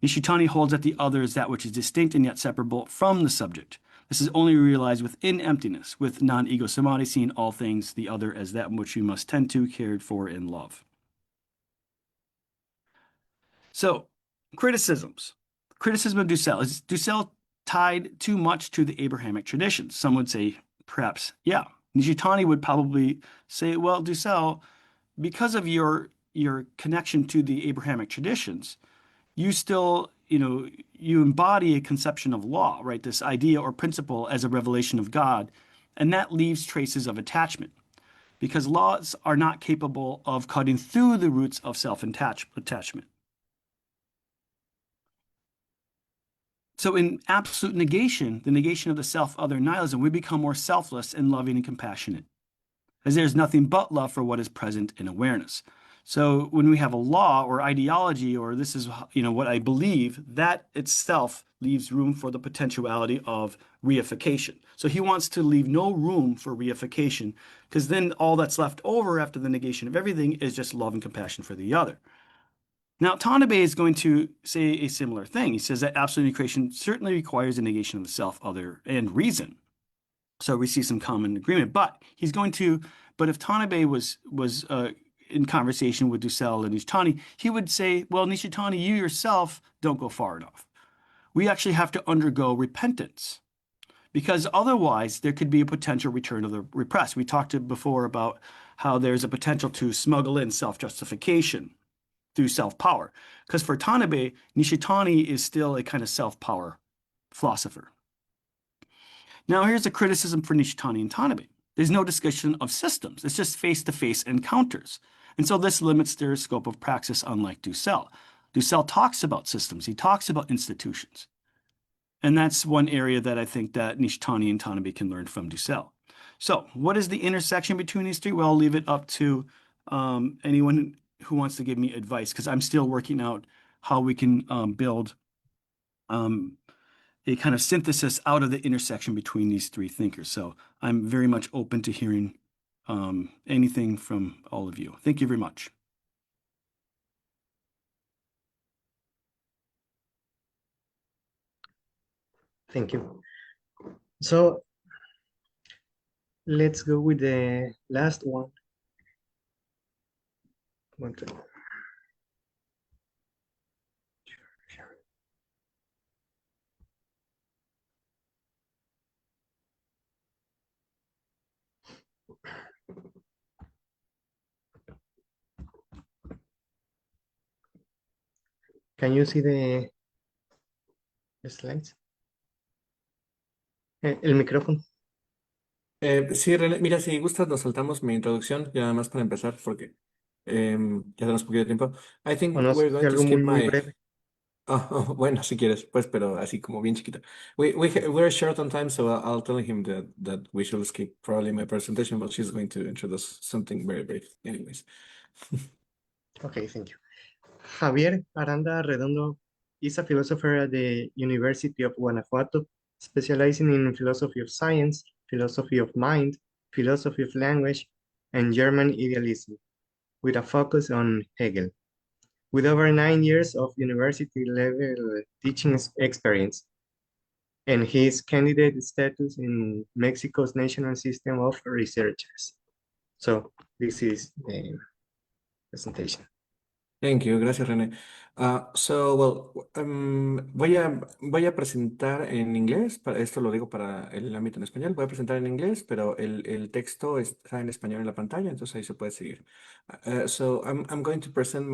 Nishitani holds that the other is that which is distinct and yet separable from the subject. This is only realized within emptiness, with non-ego samadhi, seeing all things, the other, as that which we must tend to, cared for, and love. So, criticisms. Criticism of Dussel. Is Dussel tied too much to the Abrahamic traditions? Some would say, perhaps, yeah. Nishitani would probably say, well, Dussel, because of your connection to the Abrahamic traditions, you still, you embody a conception of law, right? This idea or principle as a revelation of God, and that leaves traces of attachment. because laws are not capable of cutting through the roots of self-attachment. So in absolute negation, the negation of the self-other nihilism, we become more selfless and loving and compassionate, as there's nothing but love for what is present in awareness. So when we have a law or ideology, or this is what I believe, that itself leaves room for the potentiality of reification. So he wants to leave no room for reification, because then all that's left over after the negation of everything is just love and compassion for the other. Now, Tanabe is going to say a similar thing. He says that absolute creation certainly requires a negation of the self, other, and reason. So we see some common agreement. But if Tanabe was in conversation with Dussel and Nishitani, he would say, well, Nishitani, you yourself don't go far enough. We actually have to undergo repentance, because otherwise there could be a potential return of the repressed. We talked before about how there's a potential to smuggle in self-justification through self-power. Because for Tanabe, Nishitani is still a kind of self-power philosopher. Now, here's a criticism for Nishitani and Tanabe. There's no discussion of systems. It's just face-to-face encounters. And so this limits their scope of praxis, unlike Dussel. Dussel talks about systems. He talks about institutions. And that's one area that I think that Nishitani and Tanabe can learn from Dussel. So what is the intersection between these three? Well, I'll leave it up to anyone who wants to give me advice, because I'm still working out how we can build a kind of synthesis out of the intersection between these three thinkers. So I'm very much open to hearing anything from all of you. Thank you very much. Thank you. So let's go with the last one. Can you see the slides? El micrófono. Sí, René, mira, si gustas, nos saltamos mi introducción, ya nada más para empezar, porque ya tenemos poquito tiempo. I think O no sé we're si going to algo skip muy my. breve. Bueno, si quieres, pues, pero así como bien chiquito. We're short on time, so I'll tell him that we should skip probably my presentation, but she's going to introduce something very brief, anyways. Okay, thank you. Javier Aranda Arredondo is a philosopher at the University of Guanajuato, specializing in philosophy of science, philosophy of mind, philosophy of language, and German idealism, with a focus on Hegel. With over 9 years of university-level teaching experience, and his candidate status in Mexico's National System of Researchers. So this is the presentation. Thank you, gracias René. Voy a presentar en inglés, esto lo digo para el ámbito en español, voy a presentar en inglés, pero el texto está en español en la pantalla, entonces ahí se puede seguir. So I'm going to present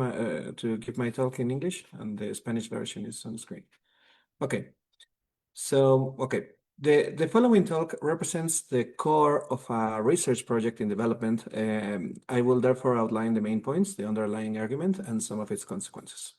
to give my talk in English, and the Spanish version is on the screen. Okay, so, the following talk represents the core of a research project in development. I will therefore outline the main points, the underlying argument, and some of its consequences.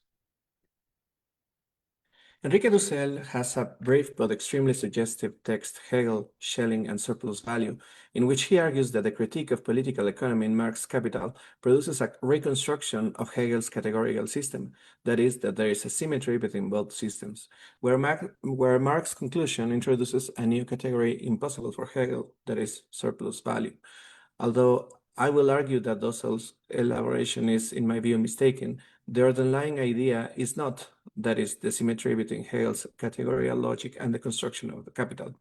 Enrique Dussel has a brief but extremely suggestive text, Hegel, Schelling, and Surplus Value, in which he argues that the critique of political economy in Marx's Capital produces a reconstruction of Hegel's categorical system, that is, that there is a symmetry between both systems, where Marx's conclusion introduces a new category impossible for Hegel, that is, surplus value. Although I will argue that Dussel's elaboration is, in my view, mistaken, the underlying idea is not, that is, the symmetry between Hegel's categorical logic and the construction of the capital.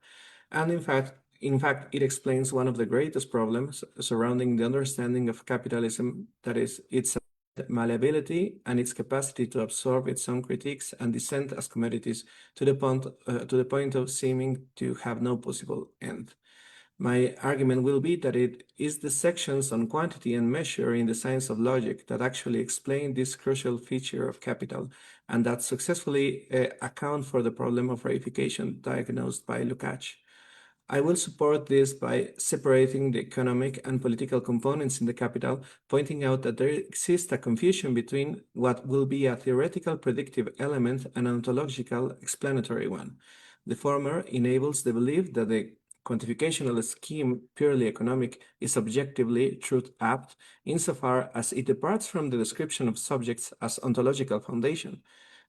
And in fact, it explains one of the greatest problems surrounding the understanding of capitalism, that is, its malleability and its capacity to absorb its own critiques and dissent as commodities to the point of seeming to have no possible end. My argument will be that it is the sections on quantity and measure in the science of logic that actually explain this crucial feature of capital, and that successfully account for the problem of reification diagnosed by Lukács. I will support this by separating the economic and political components in the capital, pointing out that there exists a confusion between what will be a theoretical predictive element and an ontological explanatory one. The former enables the belief that the quantificational scheme purely economic is objectively truth-apt insofar as it departs from the description of subjects as ontological foundation.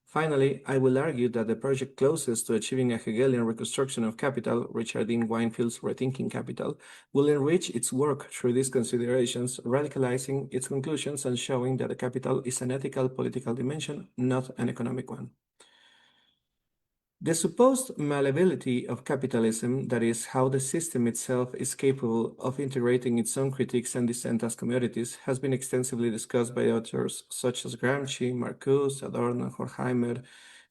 Finally, I will argue that the project closest to achieving a Hegelian reconstruction of capital, Richard Dean Winfield's Rethinking Capital, will enrich its work through these considerations, radicalizing its conclusions and showing that the capital is an ethical political dimension, not an economic one. The supposed malleability of capitalism, that is, how the system itself is capable of integrating its own critiques and dissent as commodities, has been extensively discussed by authors such as Gramsci, Marcuse, Adorno, Horkheimer,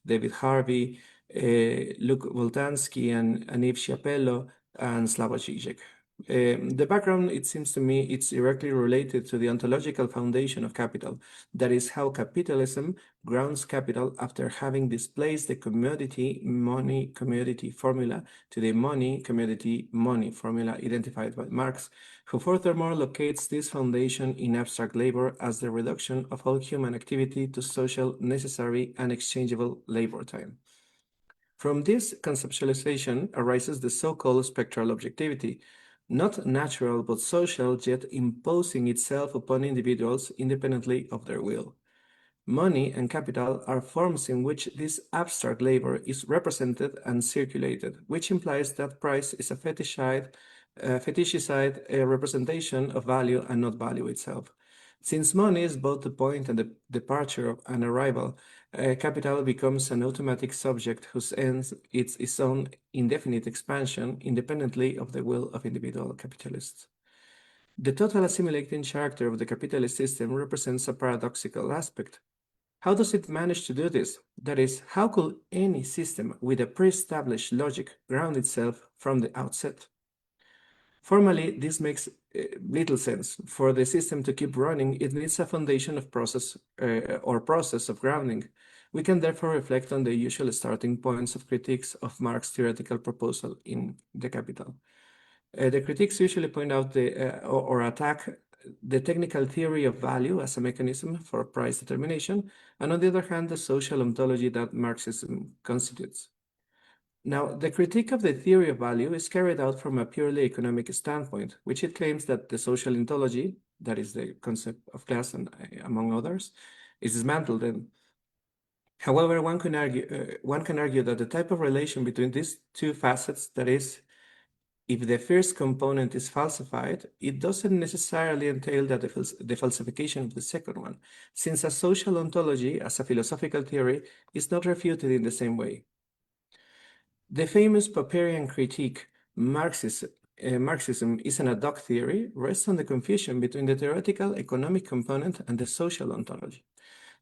David Harvey, Luc Boltanski, and Yves Chiapello, and Slavoj Žižek. The background, it seems to me, it's directly related to the ontological foundation of capital, that is, how capitalism grounds capital after having displaced the commodity money commodity formula to the money commodity money formula identified by Marx, who furthermore locates this foundation in abstract labor as the reduction of all human activity to social, necessary, and exchangeable labor time. From this conceptualization arises the so-called spectral objectivity, not natural but social, yet imposing itself upon individuals independently of their will. Money and capital are forms in which this abstract labor is represented and circulated, which implies that price is a fetishized representation of value and not value itself. Since money is both the point and the departure of an arrival, capital becomes an automatic subject whose ends is its own indefinite expansion independently of the will of individual capitalists. The total assimilating character of the capitalist system represents a paradoxical aspect. How does it manage to do this? That is, how could any system with a pre-established logic ground itself from the outset? Formally, this makes little sense. For the system to keep running, it needs a foundation of process of grounding. We can therefore reflect on the usual starting points of critiques of Marx's theoretical proposal in The Capital. The critiques usually point out or attack the technical theory of value as a mechanism for price determination, and on the other hand, the social ontology that Marxism constitutes. Now, the critique of the theory of value is carried out from a purely economic standpoint, which it claims that the social ontology, that is the concept of class and among others, is dismantled. And however, one can argue that the type of relation between these two facets, that is, if the first component is falsified, it doesn't necessarily entail that the falsification of the second one, since a social ontology as a philosophical theory is not refuted in the same way. The famous Popperian critique, Marxism is an ad hoc theory, rests on the confusion between the theoretical economic component and the social ontology.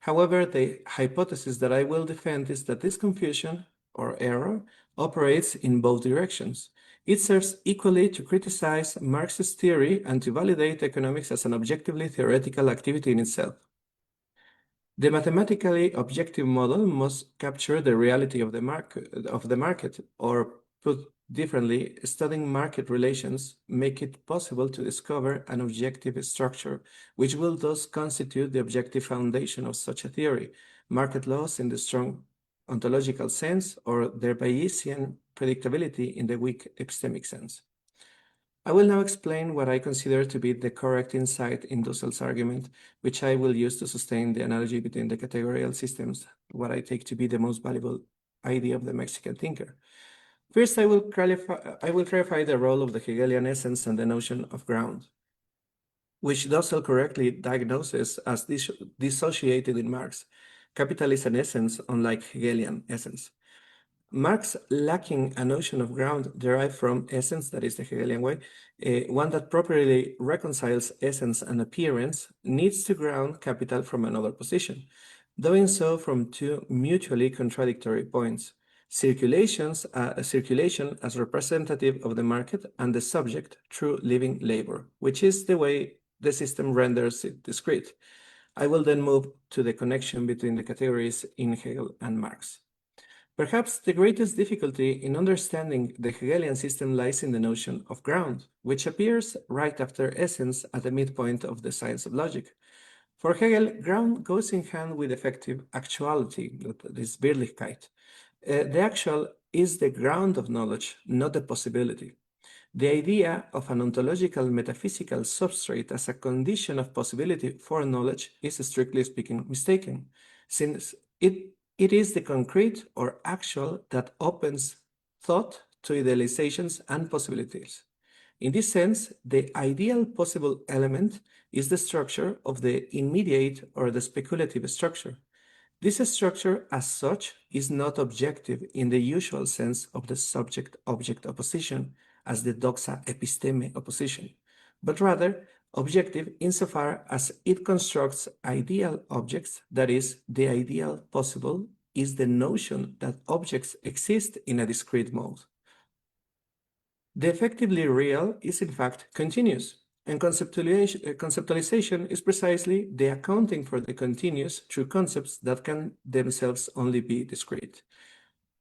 However, the hypothesis that I will defend is that this confusion, or error, operates in both directions. It serves equally to criticize Marxist theory and to validate economics as an objectively theoretical activity in itself. The mathematically objective model must capture the reality of the market, or put differently, studying market relations make it possible to discover an objective structure, which will thus constitute the objective foundation of such a theory, market laws in the strong ontological sense, or their Bayesian predictability in the weak epistemic sense. I will now explain what I consider to be the correct insight in Dussel's argument, which I will use to sustain the analogy between the categorical systems, what I take to be the most valuable idea of the Mexican thinker. First, I will clarify the role of the Hegelian essence and the notion of ground, which Dussel correctly diagnoses as dissociated in Marx. Capital is an essence, unlike Hegelian essence. Marx, lacking a notion of ground derived from essence, that is the Hegelian way, one that properly reconciles essence and appearance, needs to ground capital from another position, doing so from two mutually contradictory points: circulation as representative of the market and the subject through living labor, which is the way the system renders it discrete. I will then move to the connection between the categories in Hegel and Marx. Perhaps the greatest difficulty in understanding the Hegelian system lies in the notion of ground, which appears right after essence at the midpoint of the science of logic. For Hegel, ground goes in hand with effective actuality, that is Wirklichkeit. The actual is the ground of knowledge, not the possibility. The idea of an ontological metaphysical substrate as a condition of possibility for knowledge is, strictly speaking, mistaken, since it is the concrete or actual that opens thought to idealizations and possibilities. In this sense, the ideal possible element is the structure of the immediate or the speculative structure. This structure, as such, is not objective in the usual sense of the subject-object opposition, as the doxa episteme opposition, but rather objective insofar as it constructs ideal objects, that is, the ideal possible is the notion that objects exist in a discrete mode. The effectively real is in fact continuous, and conceptualization is precisely the accounting for the continuous through concepts that can themselves only be discrete.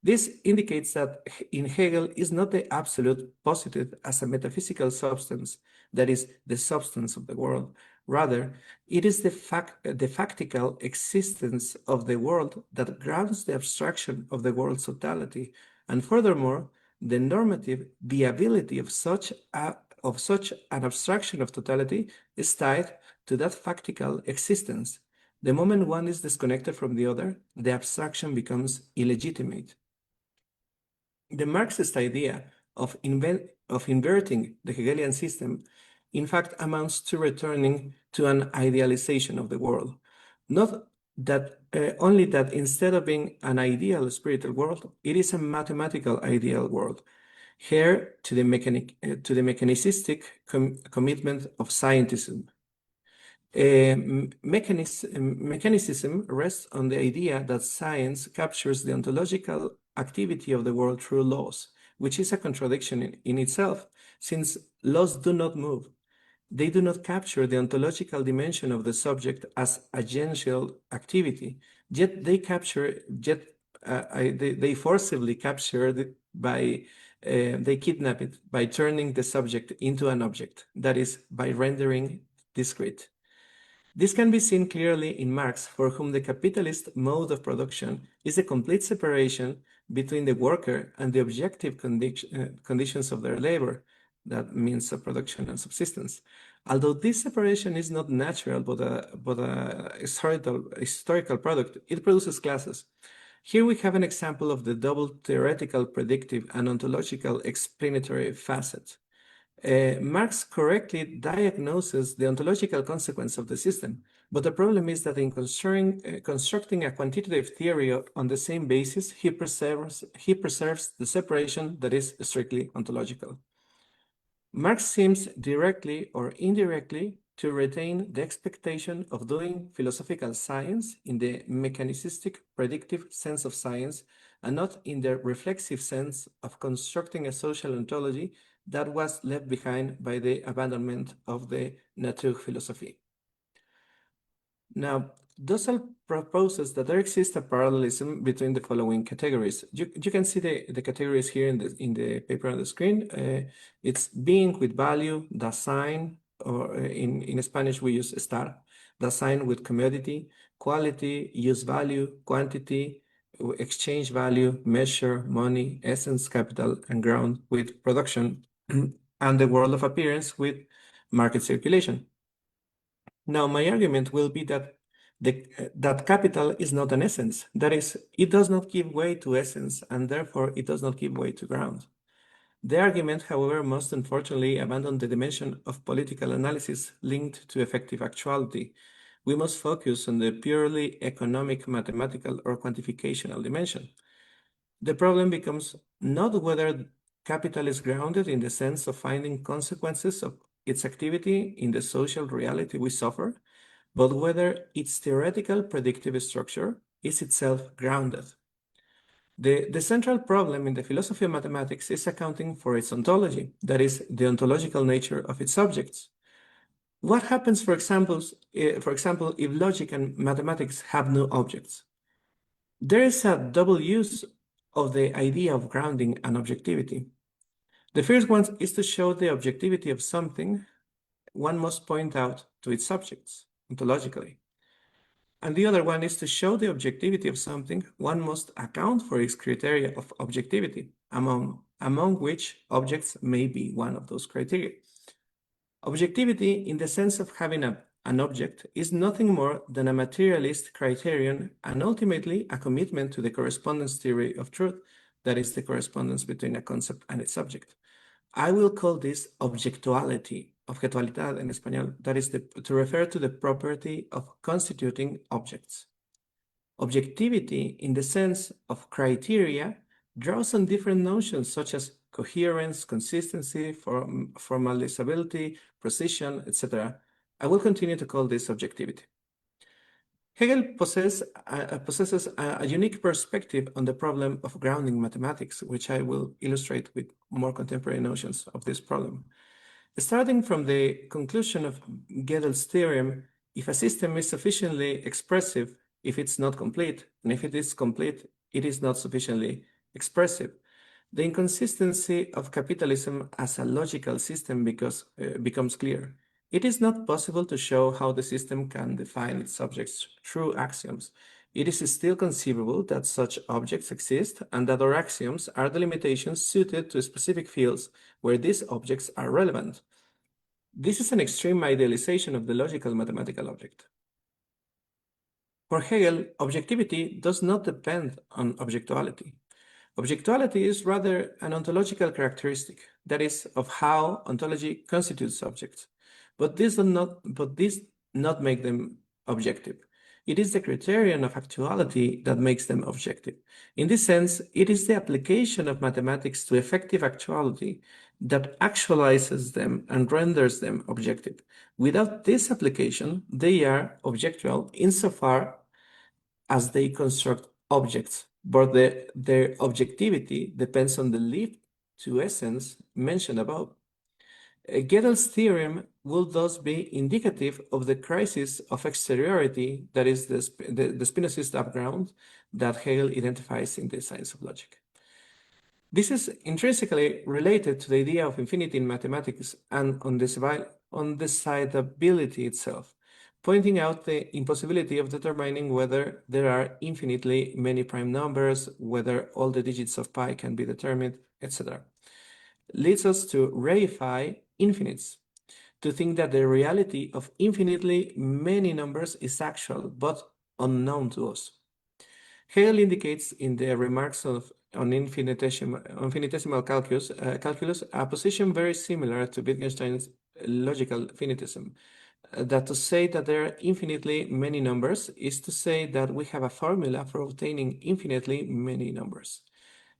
This indicates that in Hegel is not the absolute posited as a metaphysical substance, that is, the substance of the world. Rather, it is the factical existence of the world that grounds the abstraction of the world's totality, and furthermore, the normative viability of such an abstraction of totality is tied to that factical existence. The moment one is disconnected from the other, the abstraction becomes illegitimate. The Marxist idea of inverting the Hegelian system, in fact, amounts to returning to an idealization of the world. Not that only that instead of being an ideal spiritual world, it is a mathematical ideal world. Here to the mechanicistic commitment of scientism. Mechanicism rests on the idea that science captures the ontological activity of the world through laws, which is a contradiction in itself, since laws do not move. They do not capture the ontological dimension of the subject as agential activity, yet they forcibly capture it by they kidnap it by turning the subject into an object, that is, by rendering discrete. This can be seen clearly in Marx, for whom the capitalist mode of production is a complete separation between the worker and the objective conditions of their labor, that means of production and subsistence. Although this separation is not natural but a historical product, it produces classes. Here we have an example of the double theoretical, predictive, and ontological explanatory facet. Marx correctly diagnoses the ontological consequence of the system, but the problem is that in constructing a quantitative theory on the same basis, he preserves the separation that is strictly ontological. Marx seems directly or indirectly to retain the expectation of doing philosophical science in the mechanicistic predictive sense of science, and not in the reflexive sense of constructing a social ontology that was left behind by the abandonment of the Naturphilosophie. Now, Dussel proposes that there exists a parallelism between the following categories. You can see the categories here in the paper on the screen. It's being with value, Dasein, or in Spanish we use estar, Dasein with commodity, quality, use value, quantity, exchange value, measure, money, essence, capital, and ground with production, and the world of appearance with market circulation. Now, my argument will be that that capital is not an essence. That is, it does not give way to essence, and therefore it does not give way to ground. The argument, however, must unfortunately abandon the dimension of political analysis linked to effective actuality. We must focus on the purely economic, mathematical, or quantificational dimension. The problem becomes not whether capital is grounded in the sense of finding consequences of its activity in the social reality we suffer, but whether its theoretical predictive structure is itself grounded. The central problem in the philosophy of mathematics is accounting for its ontology, that is, the ontological nature of its objects. What happens, for example, if logic and mathematics have no objects? There is a double use of the idea of grounding and objectivity. The first one is to show the objectivity of something. One must point out to its subjects, ontologically. And the other one is to show the objectivity of something. One must account for its criteria of objectivity, among which objects may be one of those criteria. Objectivity, in the sense of having an object, is nothing more than a materialist criterion and ultimately a commitment to the correspondence theory of truth, that is the correspondence between a concept and its subject. I will call this objectuality, objetualidad in español, that is to refer to the property of constituting objects. Objectivity, in the sense of criteria, draws on different notions such as coherence, consistency, formalizability, precision, etc. I will continue to call this objectivity. Hegel possesses a unique perspective on the problem of grounding mathematics, which I will illustrate with more contemporary notions of this problem. Starting from the conclusion of Gödel's theorem, if a system is sufficiently expressive, if it's not complete, and if it is complete, it is not sufficiently expressive, the inconsistency of capitalism as a logical system becomes clear. It is not possible to show how the system can define its objects through axioms. It is still conceivable that such objects exist and that our axioms are the limitations suited to specific fields where these objects are relevant. This is an extreme idealization of the logical mathematical object. For Hegel, objectivity does not depend on objectuality. Objectuality is rather an ontological characteristic, that is, of how ontology constitutes objects. But this does not make them objective. It is the criterion of actuality that makes them objective. In this sense, it is the application of mathematics to effective actuality that actualizes them and renders them objective. Without this application, they are objectual insofar as they construct objects, but their objectivity depends on the leap to essence mentioned above. Gödel's theorem will thus be indicative of the crisis of exteriority, that is the Spinozist background that Hegel identifies in the science of logic. This is intrinsically related to the idea of infinity in mathematics and undecidability itself, pointing out the impossibility of determining whether there are infinitely many prime numbers, whether all the digits of pi can be determined, etc. Leads us to reify infinites, to think that the reality of infinitely many numbers is actual but unknown to us. Hegel indicates in the remarks on infinitesimal calculus a position very similar to Wittgenstein's logical finitism, that to say that there are infinitely many numbers is to say that we have a formula for obtaining infinitely many numbers.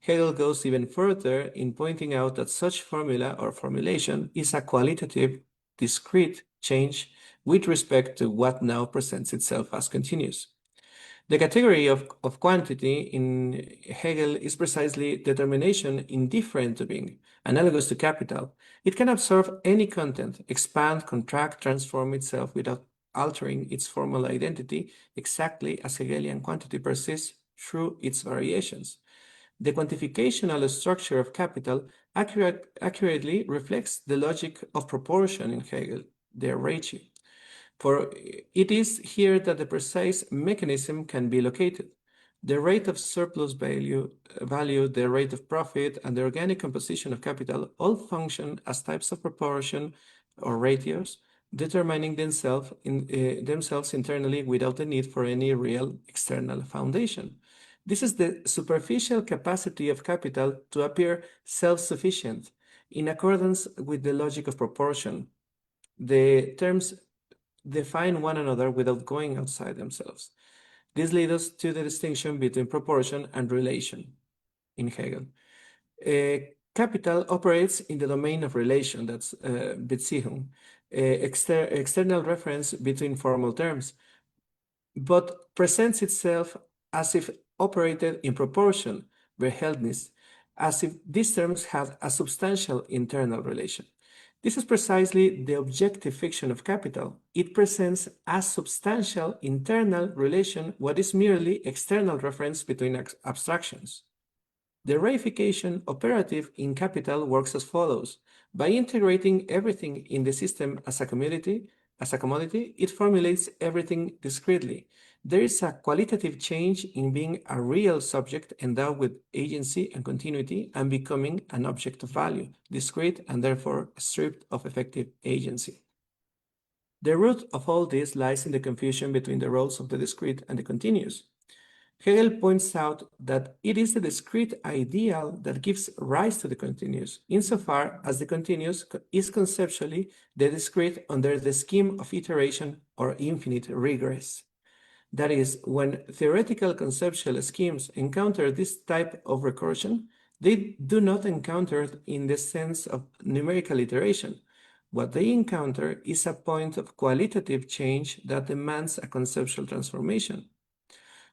Hegel goes even further in pointing out that such formula or formulation is a qualitative, discrete change with respect to what now presents itself as continuous. The category of quantity in Hegel is precisely determination indifferent to being, analogous to capital. It can absorb any content, expand, contract, transform itself without altering its formal identity, exactly as Hegelian quantity persists through its variations. The quantificational structure of capital accurately reflects the logic of proportion in Hegel, the ratio. For it is here that the precise mechanism can be located. The rate of surplus value, the rate of profit, and the organic composition of capital all function as types of proportion or ratios, determining themselves internally without the need for any real external foundation. This is the superficial capacity of capital to appear self-sufficient in accordance with the logic of proportion. The terms define one another without going outside themselves. This leads us to the distinction between proportion and relation in Hegel. Capital operates in the domain of relation, that's Beziehung, external reference between formal terms, but presents itself as if operated in proportion, Verhältnis, as if these terms had a substantial internal relation. This is precisely the objective fiction of capital. It presents as substantial internal relation what is merely external reference between abstractions. The reification operative in Capital works as follows. By integrating everything in the system as a commodity, it formulates everything discretely. There is a qualitative change in being a real subject endowed with agency and continuity and becoming an object of value, discrete and therefore stripped of effective agency. The root of all this lies in the confusion between the roles of the discrete and the continuous. Hegel points out that it is the discrete ideal that gives rise to the continuous, insofar as the continuous is conceptually the discrete under the scheme of iteration or infinite regress. That is, when theoretical conceptual schemes encounter this type of recursion, they do not encounter it in the sense of numerical iteration. What they encounter is a point of qualitative change that demands a conceptual transformation.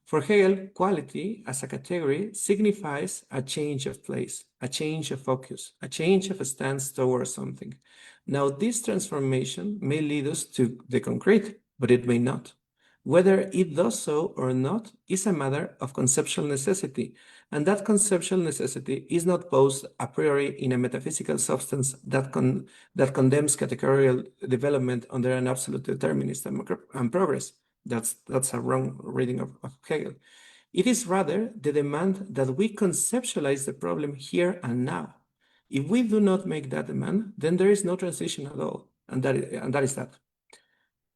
For Hegel, quality as a category signifies a change of place, a change of focus, a change of a stance towards something. Now, this transformation may lead us to the concrete, but it may not. Whether it does so or not is a matter of conceptual necessity, and that conceptual necessity is not posed a priori in a metaphysical substance that condemns categorical development under an absolute determinism and progress. That's a wrong reading of Hegel. It is rather the demand that we conceptualize the problem here and now. If we do not make that demand, then there is no transition at all, and that is that.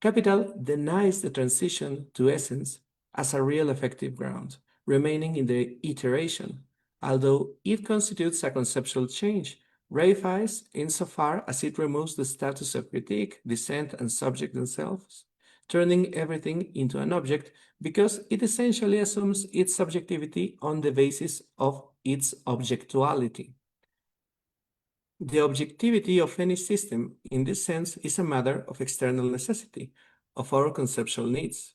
Capital denies the transition to essence as a real effective ground, remaining in the iteration, although it constitutes a conceptual change, reifies insofar as it removes the status of critique, dissent, and subject themselves, turning everything into an object because it essentially assumes its subjectivity on the basis of its objectuality. The objectivity of any system, in this sense, is a matter of external necessity, of our conceptual needs.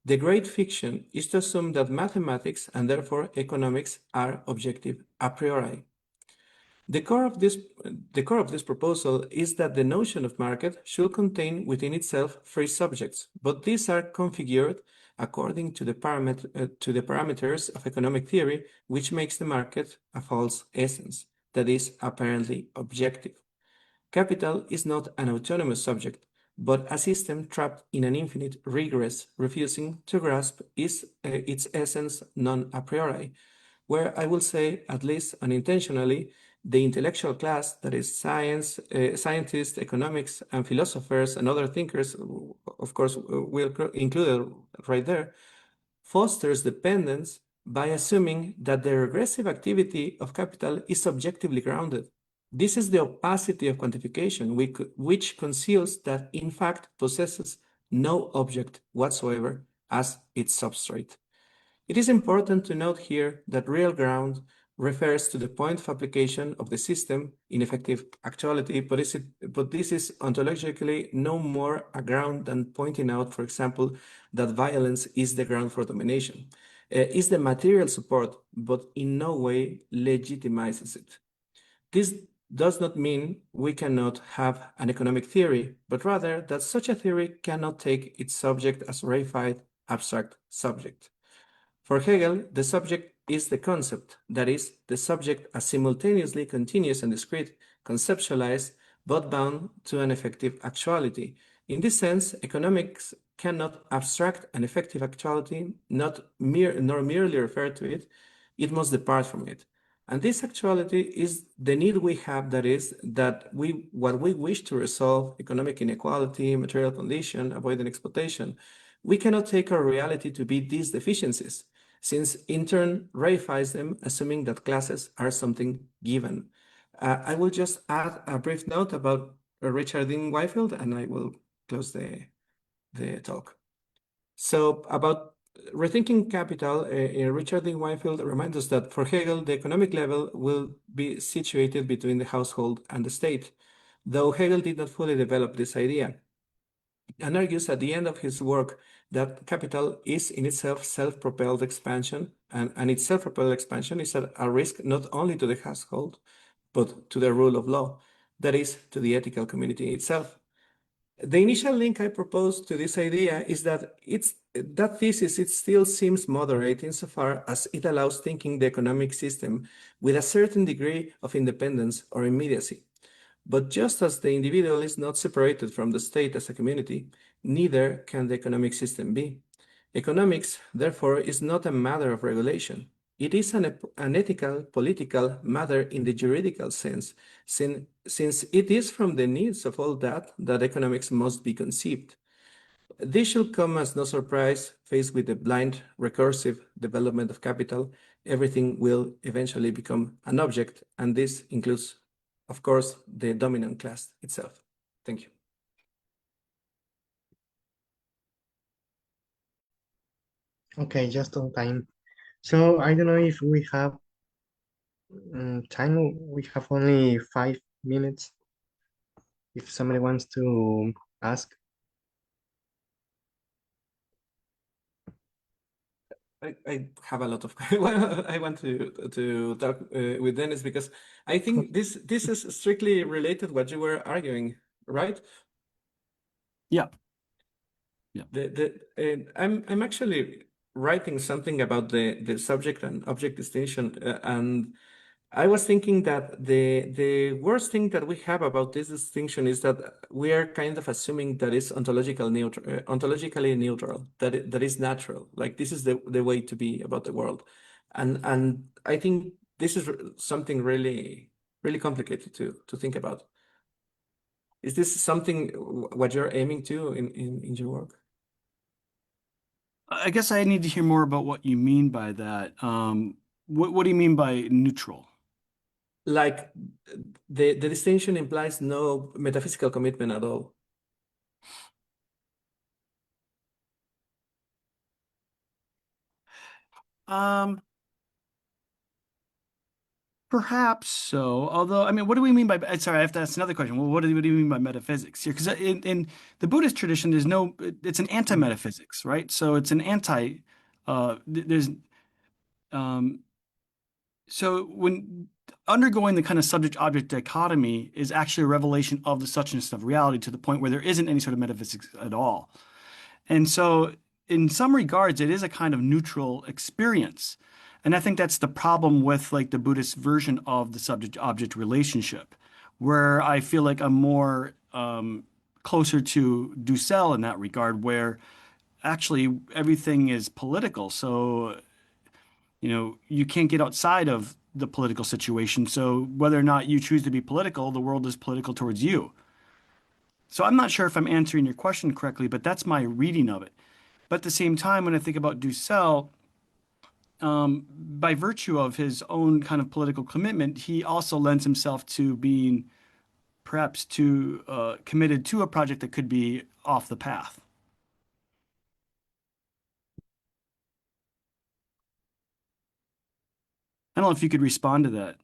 The great fiction is to assume that mathematics and therefore economics are objective a priori. The core of this proposal is that the notion of market should contain within itself free subjects, but these are configured according to the parameters of economic theory, which makes the market a false essence, that is apparently objective. Capital is not an autonomous subject, but a system trapped in an infinite regress, refusing to grasp its essence non a priori, where I will say, at least unintentionally, the intellectual class, that is scientists, economics, and philosophers, and other thinkers, of course, we'll include right there, fosters dependence by assuming that the regressive activity of capital is subjectively grounded. This is the opacity of quantification, which conceals that in fact possesses no object whatsoever as its substrate. It is important to note here that real ground refers to the point of application of the system in effective actuality, but this is ontologically no more a ground than pointing out, for example, that violence is the ground for domination. Is the material support, but in no way legitimizes it. This does not mean we cannot have an economic theory, but rather that such a theory cannot take its subject as reified abstract subject. For Hegel, the subject is the concept, that is, the subject as simultaneously continuous and discrete, conceptualized, but bound to an effective actuality. In this sense, economics cannot abstract an effective actuality, nor merely refer to it, it must depart from it. And this actuality is the need we have, that is, what we wish to resolve, economic inequality, material condition, avoiding exploitation. We cannot take our reality to be these deficiencies, since in turn reifies them, assuming that classes are something given. I will just add a brief note about Richard Dean Winfield, and I will close the talk. So about rethinking capital, Richard Dean Winfield reminds us that for Hegel, the economic level will be situated between the household and the state, though Hegel did not fully develop this idea, and argues at the end of his work that capital is in itself self-propelled expansion, and its self-propelled expansion is a risk not only to the household, but to the rule of law, that is, to the ethical community itself. The initial link I proposed to this idea is that that thesis, it still seems moderate insofar as it allows thinking the economic system with a certain degree of independence or immediacy. But just as the individual is not separated from the state as a community, neither can the economic system be. Economics, therefore, is not a matter of regulation. It is an ethical, political matter in the juridical sense, since it is from the needs of all that economics must be conceived. This should come as no surprise. Faced with the blind, recursive development of capital, everything will eventually become an object, and this includes, of course, the dominant class itself. Thank you. Okay, just on time. So I don't know if we have time. We have only 5 minutes. If somebody wants to ask. I have a lot of well, I want to talk with Dennis because I think this is strictly related what you were arguing, right? Yeah. I'm actually writing something about the subject and object distinction, and I was thinking that the worst thing that we have about this distinction is that we are kind of assuming that it's ontologically neutral, that is natural, like this is the way to be about the world, and I think this is something really complicated to think about. Is this something what you're aiming to in your work? I guess I need to hear more about what you mean by that. What do you mean by neutral? Like the distinction implies no metaphysical commitment at all. Perhaps so. Although, I mean, what do we mean by, sorry, I have to ask another question. Well, what do you mean by metaphysics here? Because in the Buddhist tradition, it's an anti-metaphysics, right? So it's an anti, there's, um, so when undergoing the kind of subject-object dichotomy is actually a revelation of the suchness of reality to the point where there isn't any sort of metaphysics at all. And so in some regards, it is a kind of neutral experience. And I think that's the problem with like the Buddhist version of the subject-object relationship, where I feel like I'm more closer to Dussel in that regard, where actually everything is political. So, you can't get outside of the political situation. So whether or not you choose to be political, the world is political towards you. So I'm not sure if I'm answering your question correctly, but that's my reading of it. But at the same time, when I think about Dussel, by virtue of his own kind of political commitment, he also lends himself to being perhaps too committed to a project that could be off the path. I don't know if you could respond to that,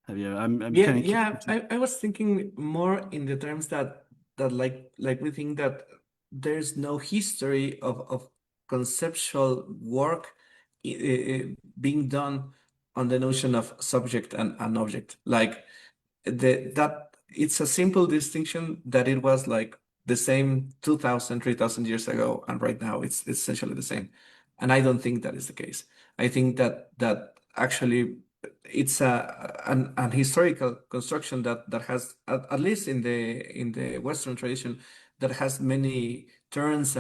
Javier. I'm kind of Yeah, I was thinking more in the terms that like we think that there's no history of conceptual work being done on the notion of subject and object. Like that it's a simple distinction that it was like the same 2000, 3000 years ago, and right now it's essentially the same. And I don't think that is the case. I think that actually it's an historical construction that has at least in the Western tradition that has many turns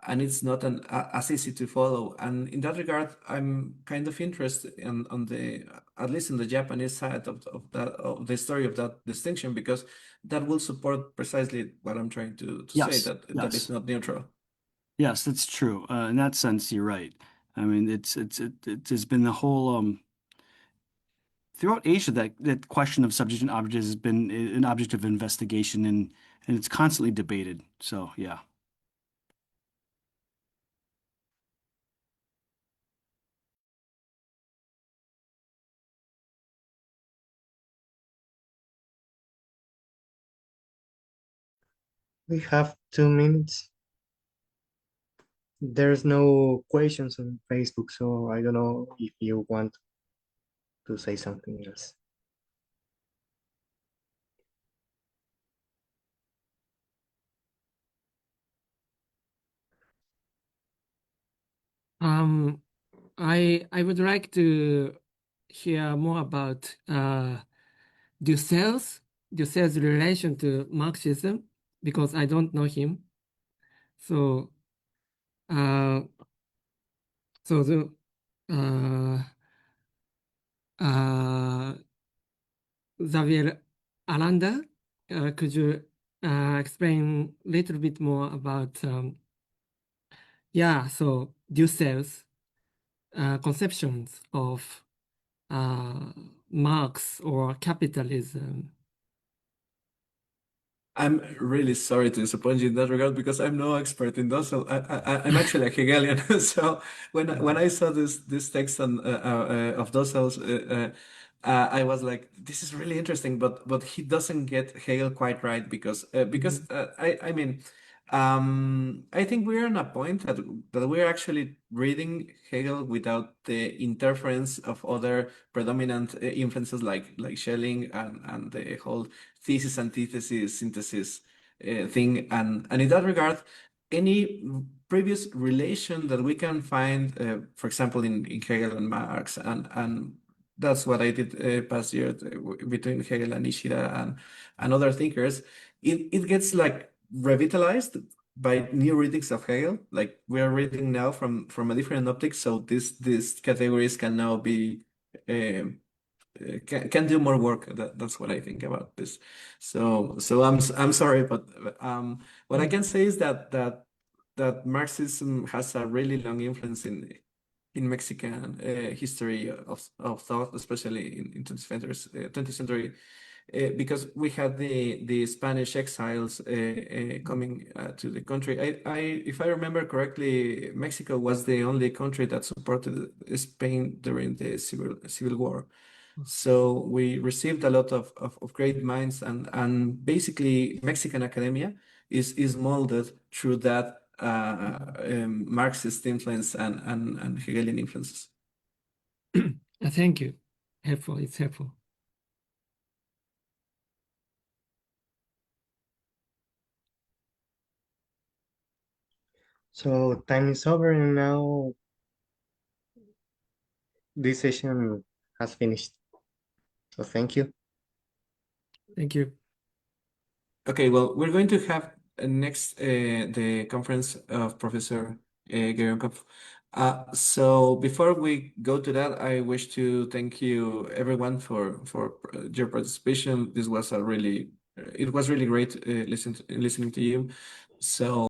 and it's not as easy to follow. And in that regard, I'm kind of interested on the at least in the Japanese side of the story of that distinction, because that will support precisely what I'm trying to say, that it's not neutral. Yes, that's true. In that sense, you're right. I mean, it has been the whole throughout Asia that question of subject and object has been an object of investigation and it's constantly debated. So yeah. We have 2 minutes. There's no questions on Facebook, so I don't know if you want to say something else. I would like to hear more about Dussel's relation to Marxism because I don't know him. So the Xavier Aranda, could you explain a little bit more about so Dussel's conceptions of Marx or capitalism? I'm really sorry to disappoint you in that regard because I'm no expert in Dussel. I'm actually a Hegelian. So when I saw this text of Dussel's, I was like, this is really interesting, but he doesn't get Hegel quite right because I mean. I think we're on a point that we're actually reading Hegel without the interference of other predominant influences like Schelling and the whole thesis, antithesis, synthesis thing. And in that regard, any previous relation that we can find, for example, in Hegel and Marx, and that's what I did past year between Hegel and Nishida and other thinkers, it gets like revitalized by new readings of Hegel. Like we are reading now from a different optic, so these categories can now be can do more work. That's what I think about this. So I'm sorry, but what I can say is that Marxism has a really long influence in Mexican history of thought, especially in 20th century, because we had the Spanish exiles coming to the country. If I remember correctly, Mexico was the only country that supported Spain during the Civil War. So we received a lot of great minds, and basically Mexican academia is molded through that Marxist influence and Hegelian influences. Thank you. Helpful. It's helpful. So time is over, and now this session has finished. So thank you. Thank you. Okay, well, we're going to have next the conference of Professor Gerenkopf. So before we go to that, I wish to thank you everyone for your participation. This was it was really great listening to you. So.